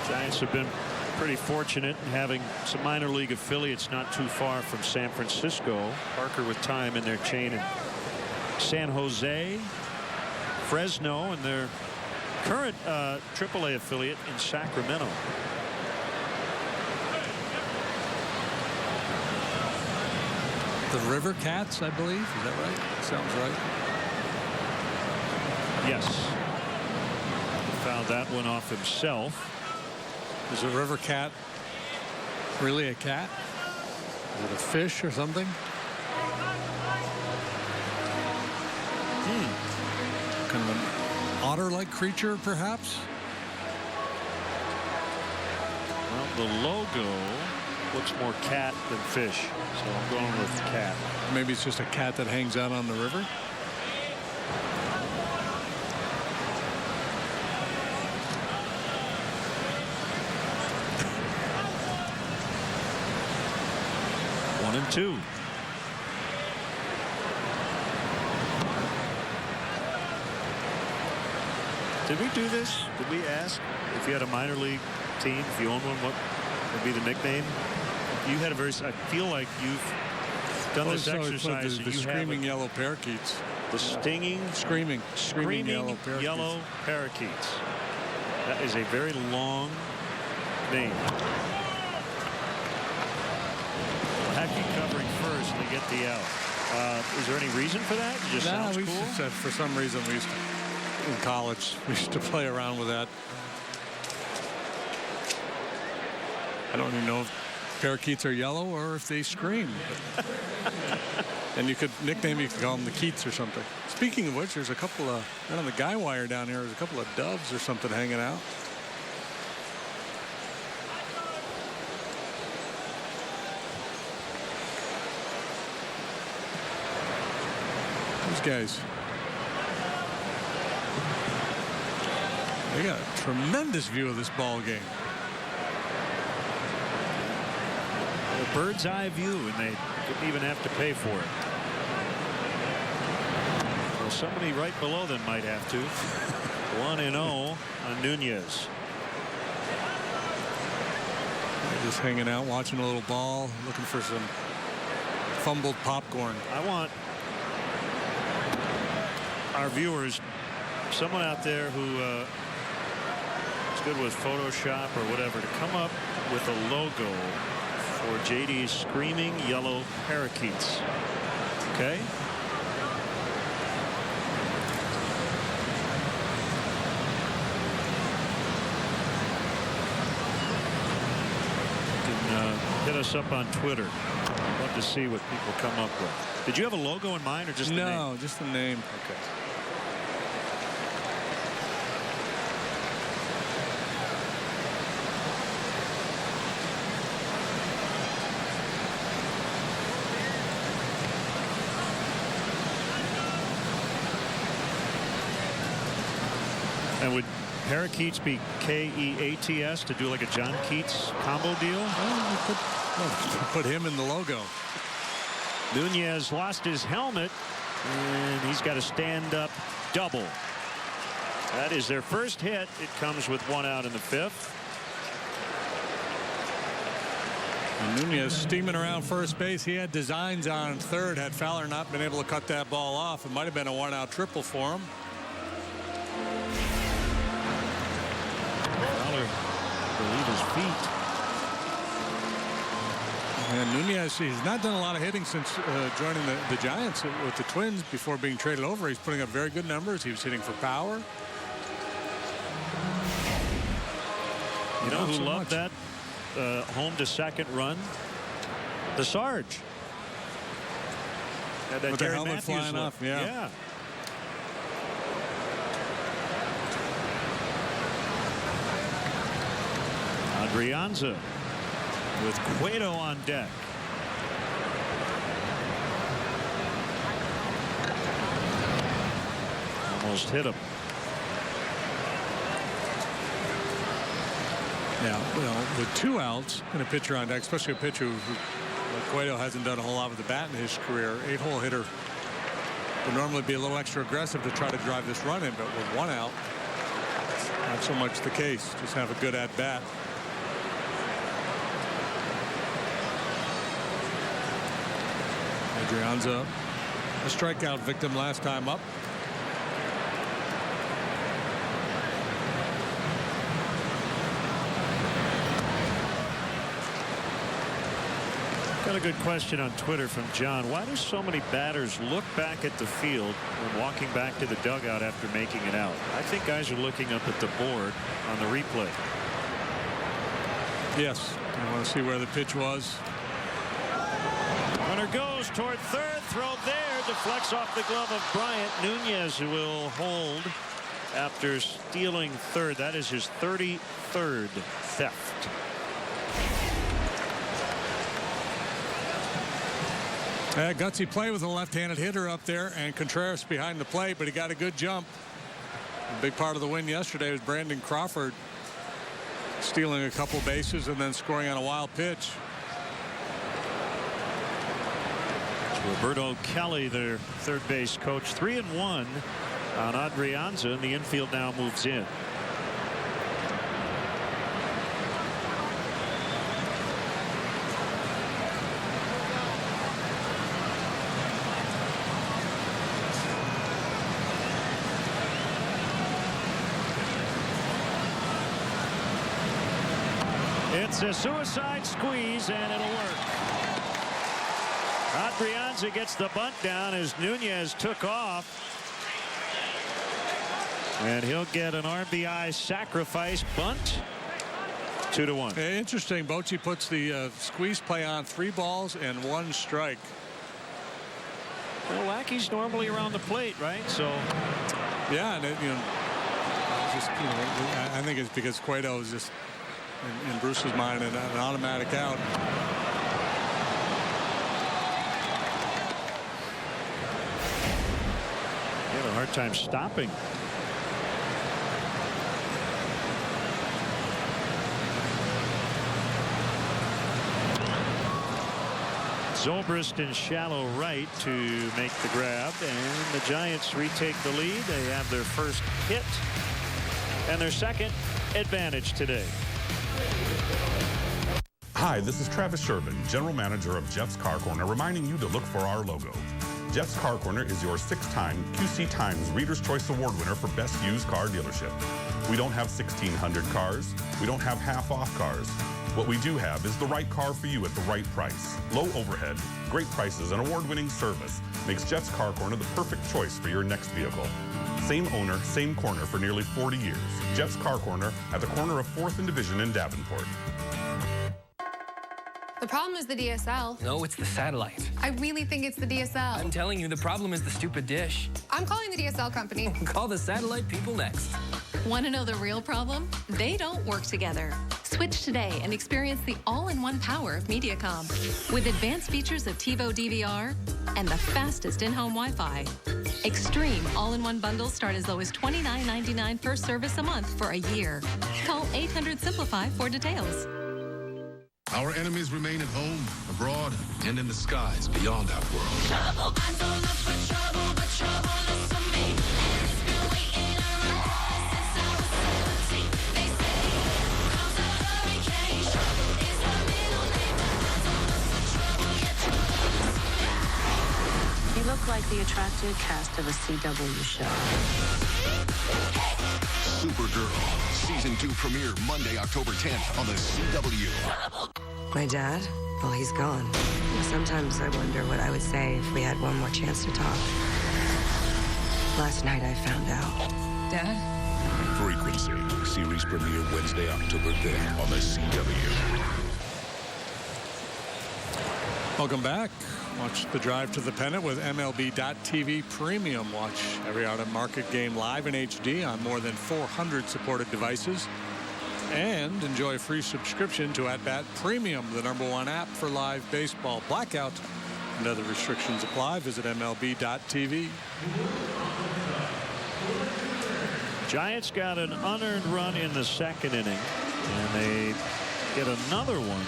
Giants have been pretty fortunate in having some minor league affiliates not too far from San Francisco. Parker with time in their chain in San Jose, Fresno, and their current AAA affiliate in Sacramento. The River Cats, I believe. Is that right? Sounds right. Yes. He fouled that one off himself. Is a river cat really a cat? Is it a fish or something? Kind of an otter-like creature, perhaps? Well, the logo looks more cat than fish, so I'm going with cat. Maybe it's just a cat that hangs out on the river. And 2. Did we do this? Did we ask if you had a minor league team, if you owned one, what would be the nickname? You had a very, I feel like you've done this exercise. The screaming yellow parakeets. The stinging, screaming yellow parakeets. That is a very long name. Hackey covering first, they get the out. Is there any reason for that? It just sounds cool? For some reason, we used to, in college, we used to play around with that. I don't even know if parakeets are yellow or if they scream. And you could call them the Keats or something. Speaking of which, there's a couple of, right on the guy wire down here, there's a couple of doves or something hanging out. Guys, they got a tremendous view of this ball game. A bird's eye view, and they didn't even have to pay for it. Well, somebody right below them might have to. 1-0 on Nunez. They're just hanging out, watching a little ball, looking for some fumbled popcorn. I want our viewers, someone out there who is good with Photoshop or whatever, to come up with a logo for JD's Screaming Yellow Parakeets. Okay? You can hit us up on Twitter. I'd love to see what people come up with. Did you have a logo in mind or just the name? No, just the name. Okay. And would Parakeets be K-E-A-T-S to do like a John Keats combo deal? Oh, put him in the logo. Nunez lost his helmet, and he's got a stand-up double. That is their first hit. It comes with 1 out in the 5th. And Nunez steaming around first base. He had designs on third. Had Fowler not been able to cut that ball off, it might have been a 1-out triple for him. Fowler, I believe his feet. And Nunez, he's not done a lot of hitting since joining the Giants with the Twins before being traded over. He's putting up very good numbers. He was hitting for power. You know who loved that home to second run? The Sarge. Had that with the helmet flying off, yeah. Adrianza with Cueto on deck. Almost hit him. Yeah, well, with 2 outs and a pitcher on deck, especially a pitcher who Cueto hasn't done a whole lot with the bat in his career. 8-hole hitter would normally be a little extra aggressive to try to drive this run in, but with 1 out, not so much the case. Just have a good at bat. Adrianza, a strikeout victim last time up. Got a good question on Twitter from John. Why do so many batters look back at the field when walking back to the dugout after making it out? I think guys are looking up at the board on the replay. Yes, I want to see where the pitch was. Runner goes toward third. Throw there. Deflects off the glove of Bryant. Nunez will hold after stealing third. That is his 33rd theft. Gutsy play with a left-handed hitter up there, and Contreras behind the plate, but he got a good jump. A big part of the win yesterday was Brandon Crawford stealing a couple bases and then scoring on a wild pitch. Roberto Kelly, their third base coach, 3-1 on Adrianza, and the infield now moves in. It's a suicide squeeze, and it'll work. Adrianza gets the bunt down as Nunez took off. And he'll get an RBI sacrifice bunt. 2-1. Interesting. Bochy puts the squeeze play on 3 balls and 1 strike. Well, Lackey's normally around the plate, right? So, yeah, and I think it's because Cueto is just in Bruce's mind an automatic out. He had a hard time stopping. Zobrist in shallow right to make the grab, and the Giants retake the lead. They have their first hit and their second advantage today. Hi, this is Travis Sherman, General Manager of Jeff's Car Corner, reminding you to look for our logo. Jeff's Car Corner is your 6-time QC Times Reader's Choice Award winner for Best Used Car Dealership. We don't have 1,600 cars. We don't have half-off cars. What we do have is the right car for you at the right price. Low overhead, great prices, and award-winning service makes Jeff's Car Corner the perfect choice for your next vehicle. Same owner, same corner for nearly 40 years. Jeff's Car Corner at the corner of 4th and Division in Davenport. The problem is the DSL. No, it's the satellite. I really think it's the DSL. I'm telling you, the problem is the stupid dish. I'm calling the DSL company. Call the satellite people next. Want to know the real problem? They don't work together. Switch today and experience the all-in-one power of Mediacom. With advanced features of TiVo DVR and the fastest in-home Wi-Fi. Extreme all-in-one bundles start as low as $29.99 per service a month for a year. Call 800-SIMPLIFY for details. Our enemies remain at home, abroad, and in the skies beyond our world. Trouble, I don't look for trouble, but trouble looks for me. And it's been waiting around since I was 17. They say, comes a hurricane. Trouble is her middle name. I don't look for trouble, yet trouble. You look like the attractive cast of a CW show. Supergirl, Season 2 premiere Monday, October 10th on the CW. My dad? Well, he's gone. Sometimes I wonder what I would say if we had one more chance to talk. Last night I found out. Dad? Frequency, series premiere Wednesday, October 5th on the CW. Welcome back. Watch the drive to the pennant with MLB.TV Premium. Watch every out of market game live in HD on more than 400 supported devices. And enjoy a free subscription to At Bat Premium, the #1 app for live baseball. Blackout and other restrictions apply. Visit MLB.TV. Giants got an unearned run in the second inning, and they get another one.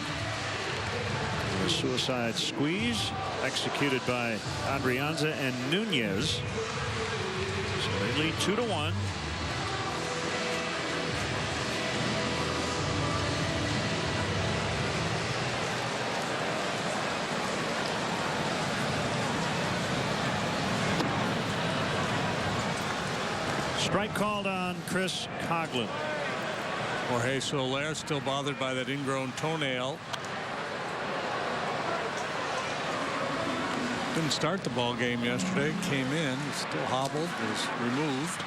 A suicide squeeze executed by Adrianza and Nunez. So they lead 2-1. Strike called on Chris Coghlan. Jorge Soler still bothered by that ingrown toenail. Didn't start the ball game yesterday. Came in, still hobbled, was removed.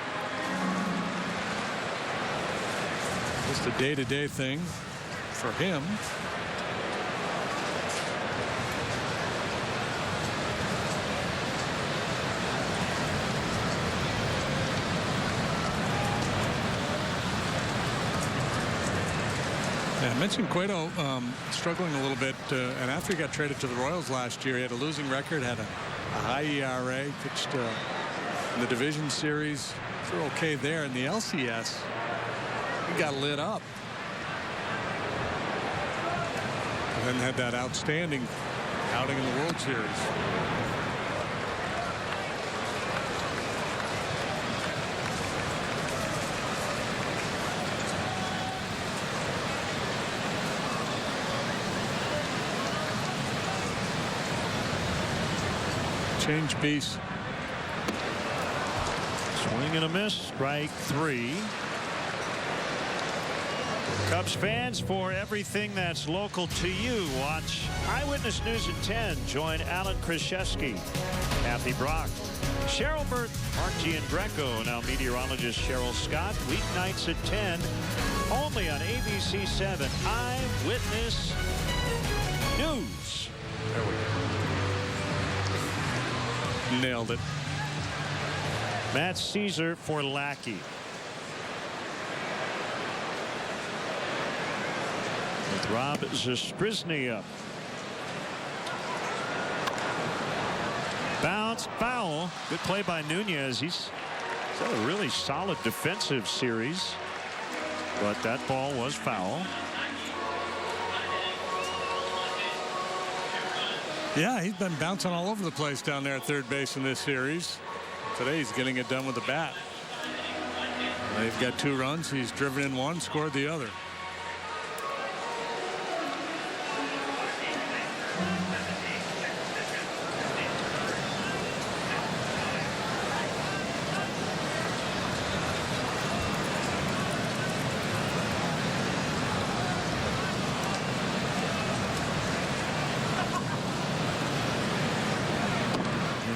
Just a day-to-day thing for him. Yeah, I mentioned Cueto struggling a little bit, and after he got traded to the Royals last year, he had a losing record, had a high ERA, pitched in the division series. They're okay there. In the LCS, he got lit up. And then had that outstanding outing in the World Series. Change piece. Swing and a miss. Strike 3. Cubs fans, for everything that's local to you, watch Eyewitness News at 10. Join Alan Krzyzewski, Kathy Brock, Cheryl Burton, Mark Gianbreco, now meteorologist Cheryl Scott. Weeknights at 10. Only on ABC 7. Eyewitness News. There we go. Nailed it. Matt Caesar for Lackey. With Rob Zastryzny up. Bounce, foul. Good play by Nunez. He's had a really solid defensive series, but that ball was foul. Yeah, he's been bouncing all over the place down there at third base in this series. Today he's getting it done with the bat. They've got 2 runs. He's driven in 1, scored the other.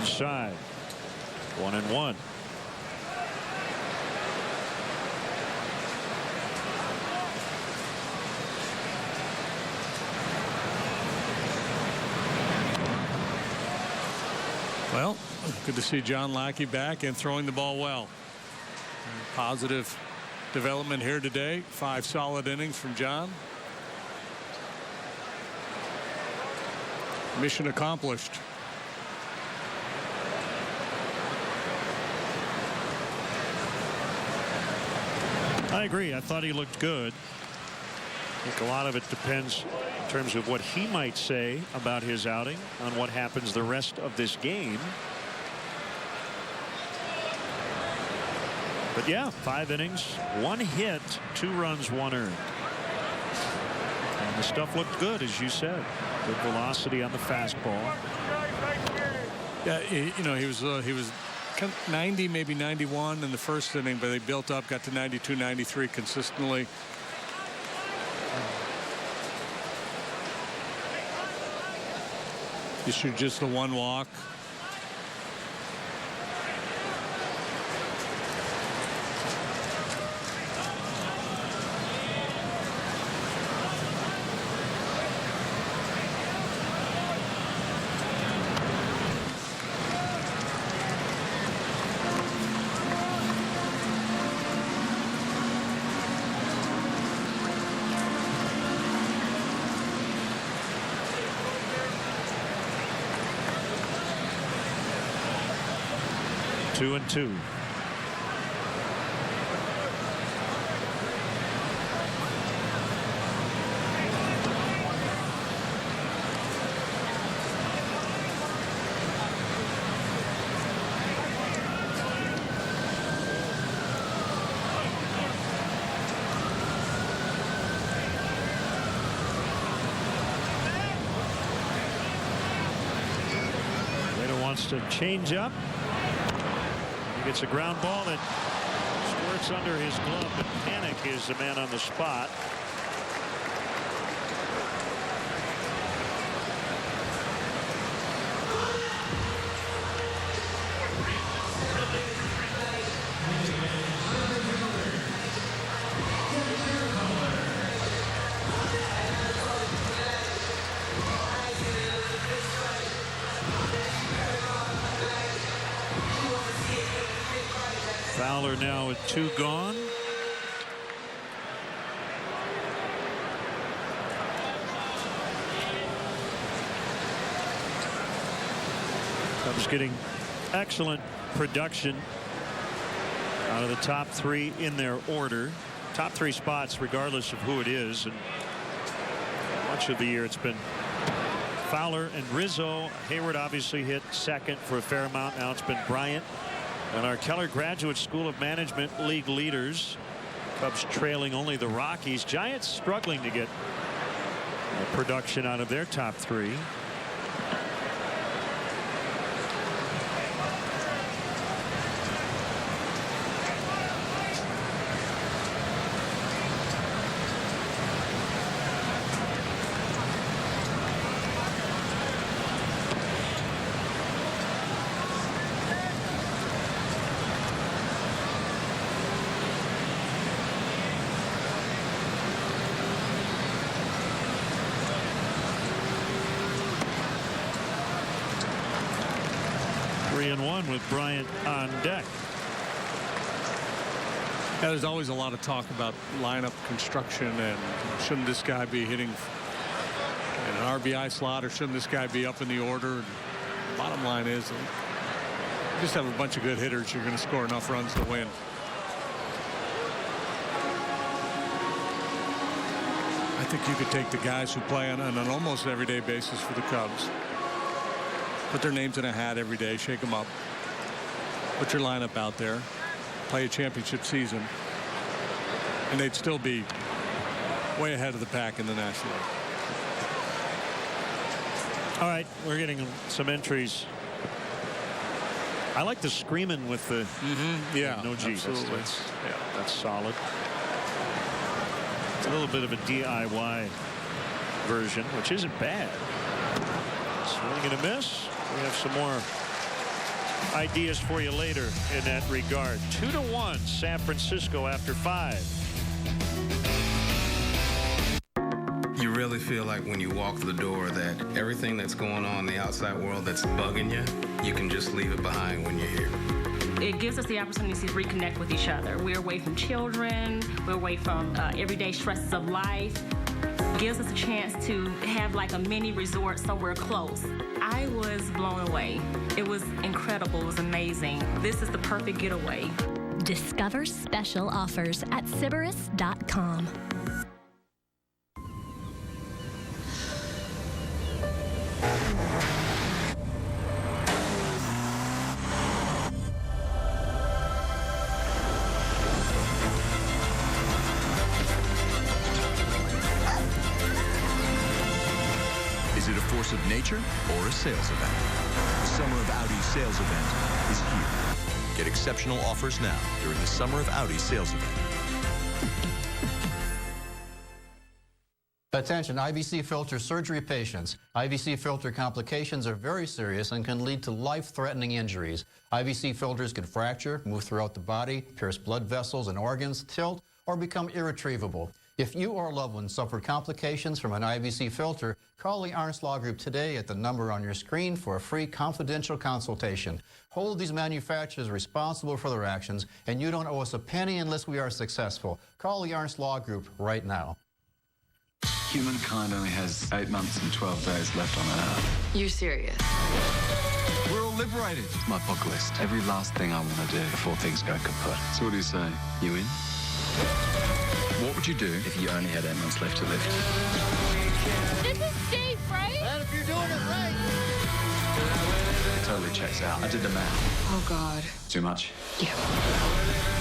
Inside. 1-1. Well, good to see John Lackey back and throwing the ball well. Positive development here today. 5 solid innings from John. Mission accomplished. I agree. I thought he looked good. I think a lot of it depends in terms of what he might say about his outing on what happens the rest of this game. But yeah, 5 innings, 1 hit, 2 runs, 1 earned. And the stuff looked good, as you said. Good velocity on the fastball. Yeah, you know, he was 90, maybe 91 in the first inning, but they built up, got to 92, 93 consistently. Issued just the 1 walk. Bounced a changeup. He gets a ground ball that squirts under his glove, but Panic is the man on the spot. Fowler now with 2 gone. Cubs getting excellent production out of the top 3 in their order. Top 3 spots regardless of who it is. And much of the year it's been Fowler and Rizzo. Hayward obviously hit second for a fair amount. Now it's been Bryant. And our Keller Graduate School of Management league leaders. Cubs trailing only the Rockies. Giants struggling to get production out of their top 3. With Bryant on deck. Yeah, there's always a lot of talk about lineup construction and shouldn't this guy be hitting in an RBI slot or shouldn't this guy be up in the order. And the bottom line is you just have a bunch of good hitters. You're going to score enough runs to win. I think you could take the guys who play on an almost everyday basis for the Cubs. Put their names in a hat every day, shake them up. Put your lineup out there, play a championship season, and they'd still be way ahead of the pack in the National League. All right, we're getting some entries. I like the screaming with the yeah, no G. absolutely. That's solid. It's a little bit of a DIY version, which isn't bad. Swing and a miss. We have some more ideas for you later in that regard. 2-1 San Francisco after 5. You really feel like when you walk through the door that everything that's going on in the outside world that's bugging you, you can just leave it behind when you're here. It gives us the opportunity to reconnect with each other. We're away from children. We're away from everyday stresses of life. Gives us a chance to have like a mini resort somewhere close. I was blown away. It was incredible. It was amazing. This is the perfect getaway. Discover special offers at Sybaris.com. Is it a force of nature or a sales event? The Summer of Audi sales event is here. Get exceptional offers now during the Summer of Audi sales event. Attention, IVC filter surgery patients. IVC filter complications are very serious and can lead to life-threatening injuries. IVC filters can fracture, move throughout the body, pierce blood vessels and organs, tilt, or become irretrievable. If you or a loved one suffered complications from an IVC filter, call the Arns Law Group today at the number on your screen for a free confidential consultation. Hold these manufacturers responsible for their actions, and you don't owe us a penny unless we are successful. Call the Arns Law Group right now. Humankind only has 8 months and 12 days left on Earth. You're serious? We're all liberated. It's my bucket list. Every last thing I want to do before things go kaput. So what do you say? You in? What would you do if you only had 8 months left to live? This is safe, right? And if you're doing it right. It totally checks out. I did the math. Oh, God. Too much? Yeah.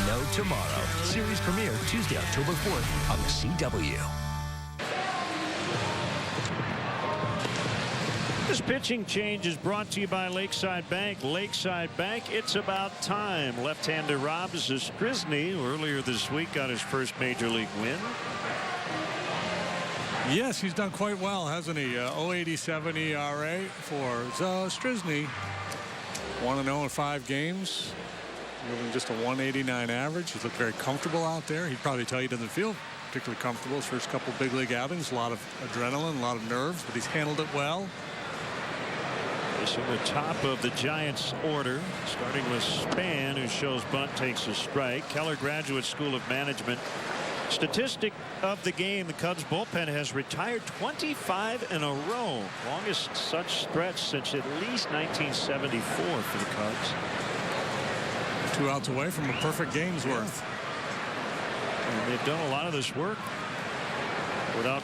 No Tomorrow. Series premiere Tuesday, October 4th on the CW. This pitching change is brought to you by Lakeside Bank. Lakeside Bank, it's about time. Left-hander Rob Zastryzny, who earlier this week got his first major league win. Yes, he's done quite well, hasn't he? 0.87 ERA for Zastryzny. 1-0 in 5 games. Moving just a 189 average. He's looked very comfortable out there. He'd probably tell you he doesn't feel particularly comfortable his first couple big league outings. A lot of adrenaline, a lot of nerves, but he's handled it well. He's in the top of the Giants order, starting with Span, who shows bunt, takes a strike. Keller Graduate School of Management. Statistic of the game, the Cubs bullpen has retired 25 in a row. Longest such stretch since at least 1974 for the Cubs. 2 outs away from a perfect game's worth. And they've done a lot of this work without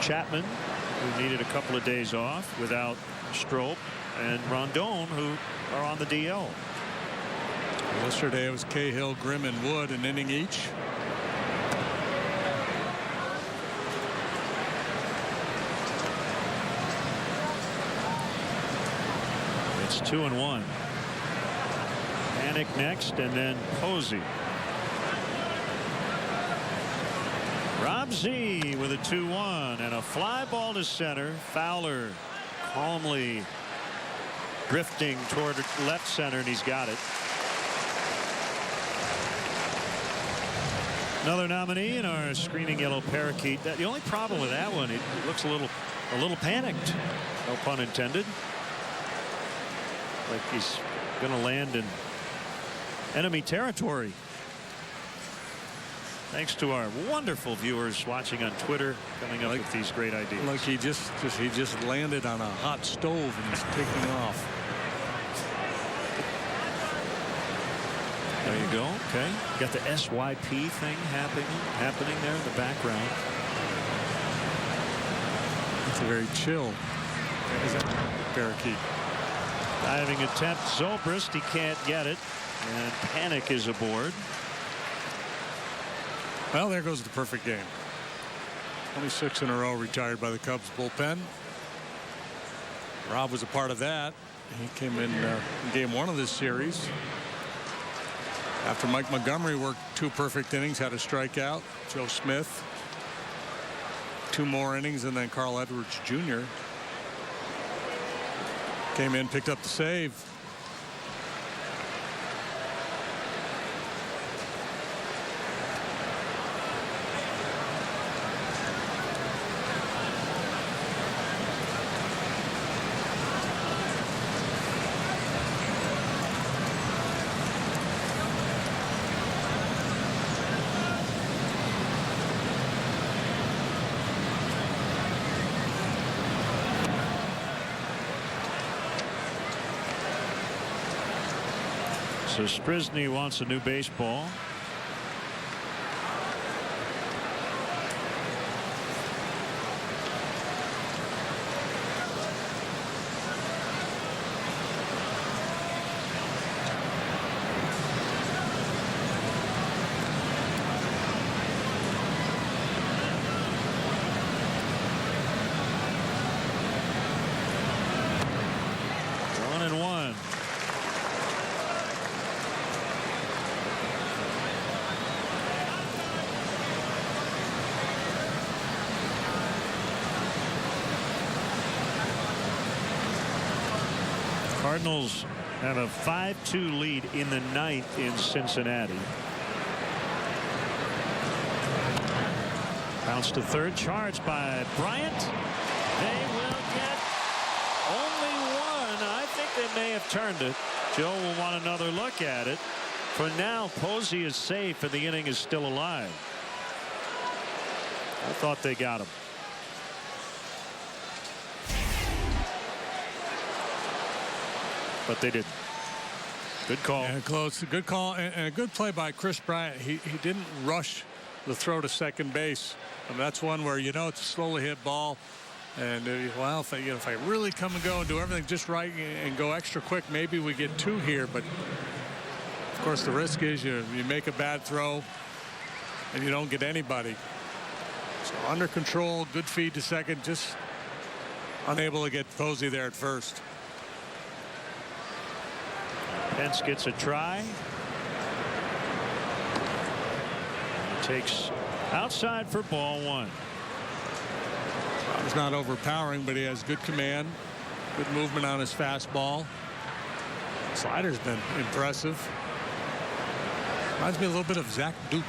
Chapman, who needed a couple of days off, without Strop and Rondon, who are on the DL. Yesterday it was Cahill, Grimm, and Wood, an inning each. It's 2-1. Panic next, and then Posey. Rob Z with a 2-1 and a fly ball to center. Fowler calmly drifting toward left center, and he's got it. Another nominee in our screaming yellow parakeet. The only problem with that one, it looks a little panicked. No pun intended. Like he's going to land in enemy territory. Thanks to our wonderful viewers watching on Twitter, coming up with these great ideas. Like he just landed on a hot stove and he's taking off. There you go. Okay. Got the SYP thing happening there in the background. It's a very chill parakeet. Diving attempt. Zobrist, he can't get it. And Panic is aboard. Well, there goes the perfect game. 26 in a row retired by the Cubs bullpen. Rob was a part of that. He came in game 1 of this series. After Mike Montgomery worked 2 perfect innings, had a strikeout. Joe Smith, 2 more innings, and then Carl Edwards Jr. came in, picked up the save. So Zastryzny wants a new baseball. Cardinals have a 5-2 lead in the 9th in Cincinnati. Bounce to third, charged by Bryant. They will get only one. I think they may have turned it. Joe will want another look at it. For now, Posey is safe and the inning is still alive. I thought they got him. But they didn't. Good call. Yeah, close. Good call and a good play by Chris Bryant. He didn't rush the throw to second base. And that's one where it's a slowly hit ball. And well, if I really come and go and do everything just right and go extra quick, maybe we get 2 here. But of course, the risk is you make a bad throw and you don't get anybody. So under control, good feed to second, just Unable to get Posey there at first. Pence gets a try. Takes outside for ball one. He's not overpowering, but he has good command, good movement on his fastball. Slider's been impressive. Reminds me a little bit of Zach Duke.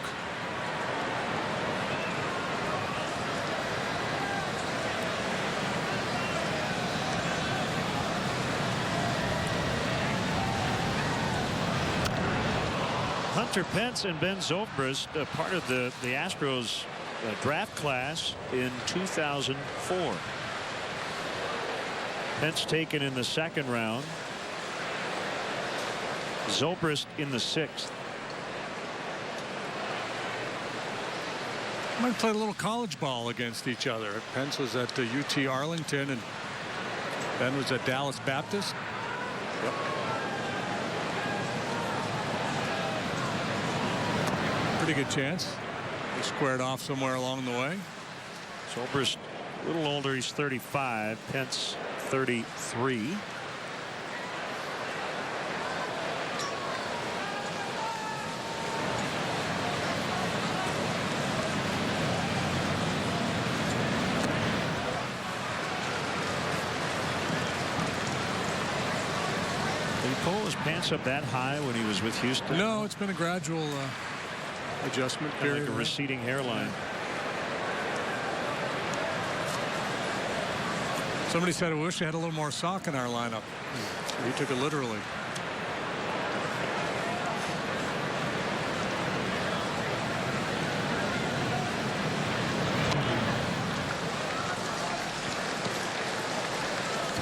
Hunter Pence and Ben Zobrist, part of the Astros draft class in 2004. Pence taken in the second round. Zobrist in the 6th. Might play a little college ball against each other. Pence was at UT Arlington and Ben was at Dallas Baptist. Yep. Pretty good chance. He squared off somewhere along the way. Zobrist a little older. He's 35. Pence 33. Did he pull his pants up that high when he was with Houston? No, it's been a gradual adjustment period. Like a receding hairline. Somebody said, I wish they had a little more sock in our lineup. He took it literally.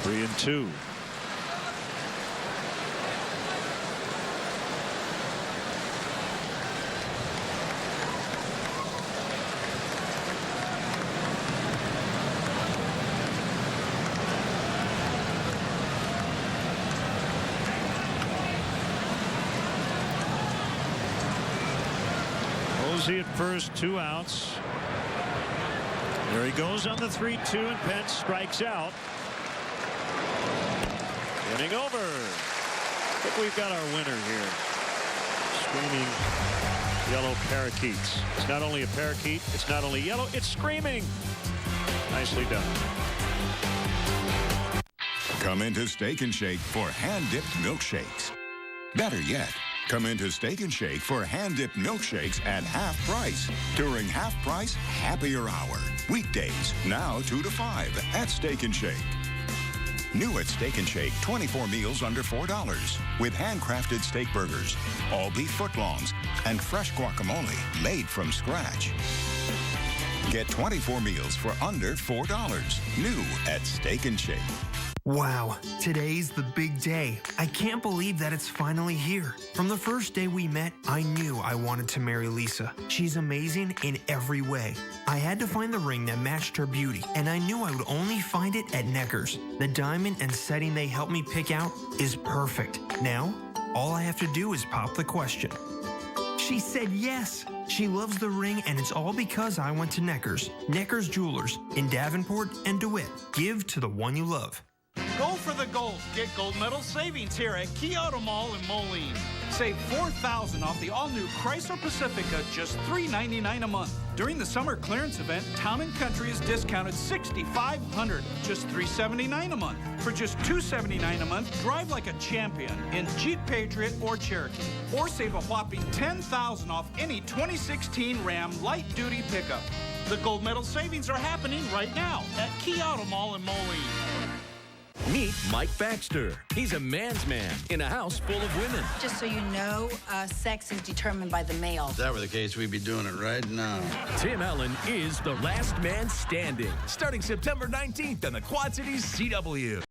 Three and two. Posey at first, 2 outs. There he goes on the 3-2, and Pence strikes out. Inning over. I think we've got our winner here. Screaming yellow parakeets. It's not only a parakeet, it's not only yellow, it's screaming. Nicely done. Come into Steak and Shake for hand-dipped milkshakes. Better yet, come into Steak and Shake for hand-dipped milkshakes at half price during Half Price Happier Hour. Weekdays, now 2 to 5 at Steak and Shake. New at Steak and Shake, 24 meals under $4 with handcrafted steak burgers, all beef footlongs, and fresh guacamole made from scratch. Get 24 meals for under $4. New at Steak and Shake. Wow, today's the big day. I can't believe that it's finally here. From the first day we met, I knew I wanted to marry Lisa. She's amazing in every way. I had to find the ring that matched her beauty, and I knew I would only find it at Necker's. The diamond and setting they helped me pick out is perfect. Now, all I have to do is pop the question. She said yes. She loves the ring, and it's all because I went to Necker's. Necker's Jewelers in Davenport and DeWitt. Give to the one you love. Go for the gold. Get gold medal savings here at Key Auto Mall in Moline. Save $4,000 off the all-new Chrysler Pacifica, just $399 a month. During the summer clearance event, Town & Country is discounted $6,500, just $379 a month. For just $279 a month, drive like a champion in Jeep Patriot or Cherokee. Or save a whopping $10,000 off any 2016 Ram light-duty pickup. The gold medal savings are happening right now at Key Auto Mall in Moline. Meet Mike Baxter. He's a man's man in a house full of women. Just so you know, sex is determined by the male. If that were the case, we'd be doing it right now. Tim Allen is the last man standing. Starting September 19th on the Quad Cities CW.